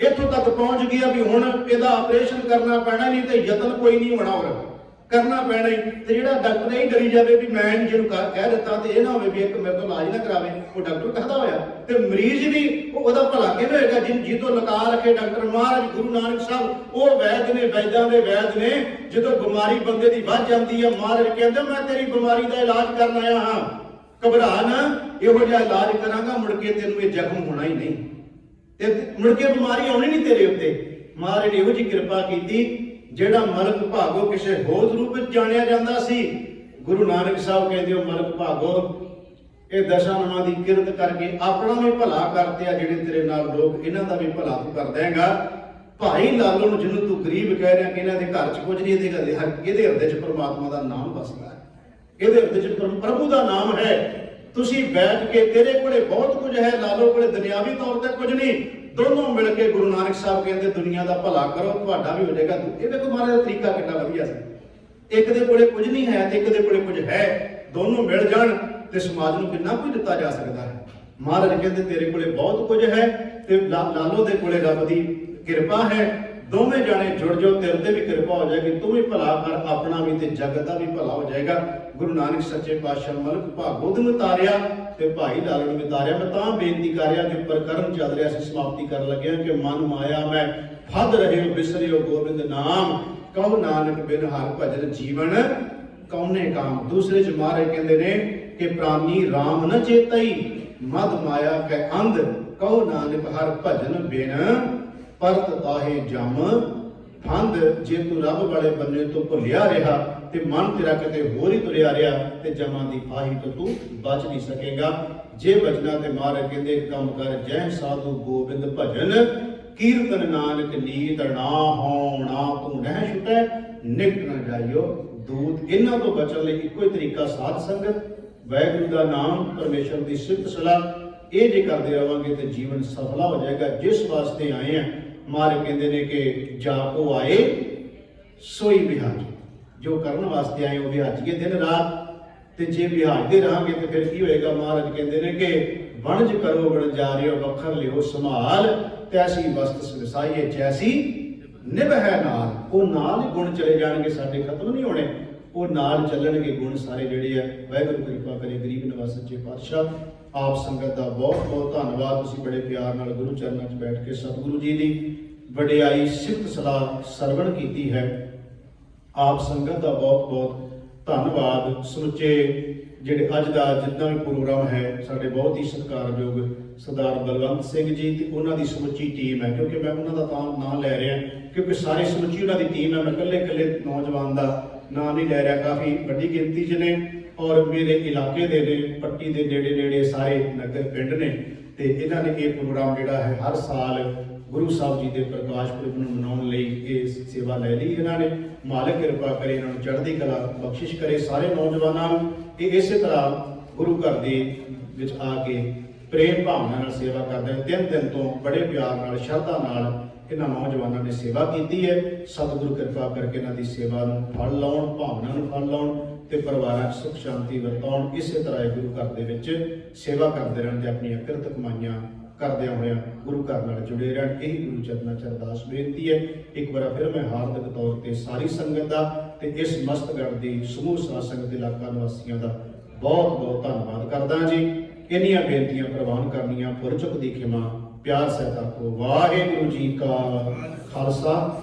ਇੱਥੋਂ ਤੱਕ ਪਹੁੰਚ ਗਿਆ ਵੀ ਹੁਣ ਇਹਦਾ ਆਪਰੇਸ਼ਨ ਕਰਨਾ ਪੈਣਾ, ਨਹੀਂ ਤੇ ਯਤਨ ਕੋਈ ਨਹੀਂ ਹੋਣਾ, ਹੋਰ ਕਰਨਾ ਪੈਣਾ ਹੀ। ਤੇ ਜਿਹੜਾ ਡਾਕਟਰ ਇਹ ਡਰੀ ਜਾਵੇ ਵੀ ਮੈਂ ਜਿਹਨੂੰ ਕਹਿ ਦਿੱਤਾ ਤੇ ਇਹ ਨਾ ਹੋਵੇ ਵੀ ਇੱਕ ਮੇਰੇ ਤੋਂ ਇਲਾਜ ਨਾ ਕਰਾਵੇ, ਉਹ ਡਾਕਟਰ ਕਹਦਾ ਹੋਇਆ। ਤੇ ਮਰੀਜ਼ ਵੀ ਉਹਦਾ ਭਲਾ ਕਿਵੇਂ ਹੋਏਗਾ ਜਿਹਤੋਂ ਲਗਾ ਰੱਖੇ ਡਾਕਟਰ। ਮਹਾਰਾਜ ਗੁਰੂ ਨਾਨਕ ਸਾਹਿਬ ਉਹ ਵੈਦ ਨੇ, ਵੈਦਾਂ ਦੇ ਵੈਦ ਨੇ। ਜਦੋਂ ਬਿਮਾਰੀ ਬੰਦੇ ਦੀ ਵੱਧ ਜਾਂਦੀ ਹੈ ਮਹਾਰਾਜ ਕਹਿੰਦੇ ਮੈਂ ਤੇਰੀ ਬਿਮਾਰੀ ਦਾ ਇਲਾਜ ਕਰਨ ਆਇਆ ਹਾਂ, ਘਬਰਾ ਨਾ, ਇਹੋ ਜਿਹਾ ਇਲਾਜ ਕਰਾਂਗਾ ਮੁੜ ਕੇ ਤੈਨੂੰ ਇਹ ਜ਼ਖਮ ਹੋਣਾ ਹੀ ਨਹੀਂ ਤੇ ਮੁੜ ਕੇ ਬਿਮਾਰੀ ਆਉਣੀ ਨਹੀਂ ਤੇਰੇ ਉੱਤੇ। ਮਹਾਰਾਜ ਨੇ ਇਹੋ ਜਿਹੀ ਕਿਰਪਾ ਕੀਤੀ ਜਿਹੜਾ ਮਲਕ ਭਾਗੋ ਕਿਸੇ ਹੋਰ ਰੂਪ ਵਿੱਚ ਜਾਣਿਆ ਜਾਂਦਾ ਸੀ। ਗੁਰੂ ਨਾਨਕ ਸਾਹਿਬ ਕਹਿੰਦੇ ਹੋ ਮਲਕ ਭਾਗੋ ਇਹ ਦਸ਼ਾ ਨਵਾਂ ਦੀ ਕਿਰਤ ਕਰਕੇ ਆਪਣਾ ਵੀ ਭਲਾ ਕਰਦੇ ਆ, ਜਿਹੜੇ ਤੇਰੇ ਨਾਲ ਲੋਕ ਇਹਨਾਂ ਦਾ ਵੀ ਭਲਾ ਤੂੰ ਕਰ ਦੇਂਗਾ। ਭਾਈ ਲਾਲੋ ਨੂੰ ਜਿਹਨੂੰ ਤੂੰ ਗਰੀਬ ਕਹਿ ਰਿਹਾ ਕਿ ਇਹਨਾਂ ਦੇ ਘਰ 'ਚ ਕੁਝ ਨਹੀਂ, ਇਹਦੇ ਹਿਰਦੇ 'ਚ ਪਰਮਾਤਮਾ ਦਾ ਨਾਮ ਵਸਦਾ ਹੈ। ਇਹਦੇ ਹਿਰਦੇ 'ਚ ਪ੍ਰਭੂ ਦਾ ਨਾਮ ਹੈ। ਤੁਸੀਂ ਬੈਠ ਕੇ ਤੇਰੇ ਕੋਲੇ ਬਹੁਤ ਕੁਝ ਹੈ, ਲਾਲੋ ਕੋਲੇ ਦੁਨਿਆਵੀ ਤੌਰ ਤੇ ਕੁਝ ਨਹੀਂ, ਦੋਨੋਂ ਮਿਲ ਕੇ ਗੁਰੂ ਨਾਨਕ ਸਾਹਿਬ ਕਹਿੰਦੇ ਦੁਨੀਆ ਦਾ ਭਲਾ ਕਰੋ, ਤੁਹਾਡਾ ਵੀ ਹੋ ਜਾਏਗਾ। ਇਹ ਵੇਖੋ ਮਹਾਰਾਜ ਦਾ ਤਰੀਕਾ ਕਿੰਨਾ ਵਧੀਆ ਸੀ। ਇੱਕ ਦੇ ਕੋਲੇ ਕੁਝ ਨਹੀਂ ਹੈ ਤੇ ਇੱਕ ਦੇ ਕੋਲੇ ਕੁਝ ਹੈ, ਦੋਨੋਂ ਮਿਲ ਜਾਣ ਤੇ ਸਮਾਜ ਨੂੰ ਕਿੰਨਾ ਕੁਝ ਦਿੱਤਾ ਜਾ ਸਕਦਾ ਹੈ। ਮਹਾਰਾਜ ਕਹਿੰਦੇ ਤੇਰੇ ਕੋਲੇ ਬਹੁਤ ਕੁਝ ਹੈ ਤੇ ਲਾਲੋ ਦੇ ਕੋਲੇ ਰੱਬ ਦੀ ਕਿਰਪਾ ਹੈ, ਦੋਵੇਂ ਜਾਣੇ ਜੁੜ ਜਾਓ, ਤੇਰੇ ਤੇ ਵੀ ਕਿਰਪਾ ਹੋ ਜਾਏਗੀ, ਤੂੰ ਵੀ ਭਲਾ ਕਰ, ਆਪਣਾ ਵੀ ਤੇ ਜਗਤ ਦਾ ਵੀ ਭਲਾ ਹੋ ਜਾਏਗਾ। ਗੁਰੂ ਨਾਨਕ ਸੱਚੇ ਪਾਤਸ਼ਾਹ ਮਲਕ ਭਾਗੋ ਨੂੰ ਉਤਾਰਿਆ ਤੇ ਭਾਈ ਲਾਲੋ ਨੂੰ ਉਤਾਰਿਆ। ਮੈਂ ਤਾਂ ਬੇਨਤੀ ਕਰ ਰਿਹਾ ਕਿ ਪ੍ਰਕਰਮ ਚੱਲ ਰਿਹਾ ਸੀ, ਸਮਾਪਤੀ ਕਰਨ ਲੱਗਿਆ ਕਿ ਮਨ ਮਾਇਆ ਮੈਂ ਫੱਦ ਰਹੇ ਬਿਸਰਿਓ ਗੋਬਿੰਦ ਨਾਮ, ਕਹੋ ਨਾਨਕ ਬਿਨ ਹਰਿ ਭਜਨ ਜੀਵਨ ਕੌਣੇ ਕਾਮ। ਦੂਸਰੇ ਚ ਮਹਾਰਾਜ ਕਹਿੰਦੇ ਨੇ ਕਿ ਪ੍ਰਾਨੀ ਰਾਮ ਨ ਚੇਤਈ, ਮਦ ਮਾਇਆ ਕੈ ਅੰਧ, ਕਹੋ ਨਾਨਕ ਹਰਿ ਭਜਨ ਬਿਨ ਪਰਤ ਤਾਹੇ ਜਮ ਫੰਦ। ਜੇ ਤੂੰ ਰੱਬ ਵਾਲੇ ਬੰਨੇ ਤੋਂ ਭੁੱਲਿਆ ਰਿਹਾ ਤੇ ਮਨ ਤੇਰਾ ਕਿਤੇ ਹੋਰ ਹੀ ਤੁਰਿਆ ਰਿਹਾ ਤੇ ਜਮਾਂ ਦੀ ਫਾਹੀ ਤੋਂ ਤੂੰ ਬਚ ਨਹੀਂ ਸਕੇਗਾ। ਜੇ ਬਚਣਾ ਤੇ ਮਹਾਰਾਜ ਕਹਿੰਦੇ ਇੱਕ ਕੰਮ ਕਰ, ਜੈ ਸਾਧੂ ਗੋਬਿੰਦ ਭਜਨ ਕੀਰਤਨ ਨਾਨਕ ਨੀਤ ਨਾ ਹੋਣਾ, ਤੂੰ ਰਹਿ ਛੁਟੈ ਨਿਕਟ ਨਾ ਜਾਇਓ ਦੂਤ। ਇਹਨਾਂ ਤੋਂ ਬਚਣ ਲਈ ਇੱਕੋ ਹੀ ਤਰੀਕਾ ਸਾਧ ਸੰਗਤ, ਵਾਹਿਗੁਰੂ ਦਾ ਨਾਮ, ਪਰਮੇਸ਼ਰ ਦੀ ਸਿਫਤ ਸਲਾਹ, ਇਹ ਜੇ ਕਰਦੇ ਰਹਾਂਗੇ ਤੇ ਜੀਵਨ ਸਫਲਾ ਹੋ ਜਾਏਗਾ। ਜਿਸ ਵਾਸਤੇ ਆਏ ਆ ਮਹਾਰਾਜ ਕਹਿੰਦੇ ਨੇ ਕਿ ਜਾਪੋ ਆਏ ਸੋਈ ਵਿਹਾਜ, ਜੋ ਕਰਨ ਵਾਸਤੇ ਆਏ ਉਹ ਵਿਹਾਜੀਏ ਦਿਨ ਰਾਤ। ਤੇ ਜੇ ਵਿਹਾਜਦੇ ਰਹਾਂਗੇ ਤੇ ਫਿਰ ਕੀ ਹੋਏਗਾ? ਮਹਾਰਾਜ ਕਹਿੰਦੇ ਨੇ ਕਿ ਵਣਜ ਕਰੋ ਵਣਜਾਰਿਓ ਵੱਖਰ ਲਿਓ ਸੰਭਾਲ, ਤੈਸੀ ਵਸਤ ਵਸਾਈਏ ਜੈਸੀ ਨਿਭੈ ਨਾਲ। ਉਹ ਨਾਲ ਹੀ ਗੁਣ ਚਲੇ ਜਾਣਗੇ, ਸਾਡੇ ਖਤਮ ਨਹੀਂ ਹੋਣੇ, ਉਹ ਨਾਲ ਚੱਲਣਗੇ ਗੁਣ ਸਾਰੇ ਜਿਹੜੇ ਆ। ਵਾਹਿਗੁਰੂ ਕਿਰਪਾ ਕਰੇ, ਗਰੀਬ ਨਿਵਾਸ ਸੱਚੇ ਪਾਤਸ਼ਾਹ। ਆਪ ਸੰਗਤ ਦਾ ਬਹੁਤ ਬਹੁਤ ਧੰਨਵਾਦ। ਤੁਸੀਂ ਬੜੇ ਪਿਆਰ ਨਾਲ ਗੁਰੂ ਚਰਨਾਂ 'ਚ ਬੈਠ ਕੇ ਸਤਿਗੁਰੂ ਜੀ ਦੀ ਵਡਿਆਈ ਸਿਫਤ ਸਲਾਹ ਸਰਵਣ ਕੀਤੀ ਹੈ। ਆਪ ਸੰਗਤ ਦਾ ਬਹੁਤ ਬਹੁਤ ਧੰਨਵਾਦ। ਸਮੁੱਚੇ ਜਿਹੜੇ ਅੱਜ ਦਾ ਜਿੰਨਾ ਵੀ ਪ੍ਰੋਗਰਾਮ ਹੈ, ਸਾਡੇ ਬਹੁਤ ਹੀ ਸਤਿਕਾਰਯੋਗ ਸਰਦਾਰ ਬਲਵੰਤ ਸਿੰਘ ਜੀ ਤੇ ਉਹਨਾਂ ਦੀ ਸਮੁੱਚੀ ਟੀਮ ਹੈ। ਕਿਉਂਕਿ ਮੈਂ ਉਹਨਾਂ ਦਾ ਤਾਂ ਨਾਂ ਲੈ ਰਿਹਾ ਕਿਉਂਕਿ ਸਾਰੇ ਸਮੁੱਚੀ ਉਹਨਾਂ ਦੀ ਟੀਮ ਹੈ, ਮੈਂ ਇਕੱਲੇ ਨੌਜਵਾਨ ਦਾ ਨਾਂ ਨਹੀਂ ਲੈ ਰਿਹਾ, ਕਾਫੀ ਵੱਡੀ ਗਿਣਤੀ 'ਚ ਨੇ ਔਰ ਮੇਰੇ ਇਲਾਕੇ ਦੇ ਨੇ, ਪੱਟੀ ਦੇ ਨੇੜੇ ਸਾਰੇ ਨਗਰ ਪਿੰਡ ਨੇ। ਤੇ ਇਹਨਾਂ ਨੇ ਇਹ ਪ੍ਰੋਗਰਾਮ ਜਿਹੜਾ ਹੈ ਹਰ ਸਾਲ ਗੁਰੂ ਸਾਹਿਬ ਜੀ ਦੇ ਪ੍ਰਕਾਸ਼ ਪੁਰਬ ਨੂੰ ਮਨਾਉਣ ਲਈ ਇਹ ਸੇਵਾ ਲੈ ਲਈ ਇਹਨਾਂ ਨੇ। ਮਾਲਕ ਕਿਰਪਾ ਕਰੇ, ਇਹਨਾਂ ਨੂੰ ਚੜ੍ਹਦੀ ਕਲਾ ਬਖਸ਼ਿਸ਼ ਕਰੇ, ਸਾਰੇ ਨੌਜਵਾਨਾਂ ਨੂੰ। ਇਹ ਇਸੇ ਤਰ੍ਹਾਂ ਗੁਰੂ ਘਰ ਦੇ ਵਿੱਚ ਆ ਕੇ ਪ੍ਰੇਮ ਭਾਵਨਾ ਨਾਲ ਸੇਵਾ ਕਰਦੇ ਹਨ। 3 ਦਿਨ ਤੋਂ ਬੜੇ ਪਿਆਰ ਨਾਲ, ਸ਼ਰਧਾ ਨਾਲ ਇਹਨਾਂ ਨੌਜਵਾਨਾਂ ਨੇ ਸੇਵਾ ਕੀਤੀ ਹੈ। ਸਤਿਗੁਰੂ ਕਿਰਪਾ ਕਰਕੇ ਇਹਨਾਂ ਦੀ ਸੇਵਾ ਨੂੰ ਫਲ ਲਾਉਣ, ਭਾਵਨਾ ਨੂੰ ਫਲ ਲਾਉਣ ਤੇ ਪਰਿਵਾਰਾਂ 'ਚ ਸੁਖ ਸ਼ਾਂਤੀ ਵਰਤਾਉਣ। ਇਸੇ ਤਰ੍ਹਾਂ ਇਹ ਗੁਰੂ ਘਰ ਦੇ ਵਿੱਚ ਸੇਵਾ ਕਰਦੇ ਰਹਿਣ ਤੇ ਆਪਣੀਆਂ ਕਿਰਤ ਕਮਾਈਆਂ ਕਰਦਿਆਂ ਹੋਇਆਂ ਗੁਰੂ ਘਰ ਨਾਲ ਜੁੜੇ ਰਹਿਣ। ਇਹੀ ਗੁਰੂ ਚਰਨਾਂ 'ਚ ਅਰਦਾਸ ਬੇਨਤੀ ਹੈ। ਇੱਕ ਵਾਰ ਫਿਰ ਮੈਂ ਹਾਰਦਿਕ ਤੌਰ ਤੇ ਸਾਰੀ ਸੰਗਤ ਦਾ ਤੇ ਇਸ ਮਸਤਗੜ੍ਹ ਦੀ ਸਮੂਹ ਸਾਧ ਸੰਗਤ ਦੇ ਇਲਾਕਾ ਨਿਵਾਸੀਆਂ ਦਾ ਬਹੁਤ ਬਹੁਤ ਧੰਨਵਾਦ ਕਰਦਾ ਜੀ। ਇੰਨੀਆਂ ਬੇਨਤੀਆਂ ਪ੍ਰਵਾਨ ਕਰਨੀਆਂ, ਪੁਰ ਚੁੱਕ ਦੀ ਖਿਮਾ, ਪਿਆਰ ਸਹਿਤ ਆਖੋ। ਵਾਹਿਗੁਰੂ ਜੀ ਕਾ ਖਾਲਸਾ,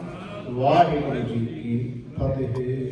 ਵਾਹਿਗੁਰੂ ਜੀ ਕੀ ਫਤਿਹ।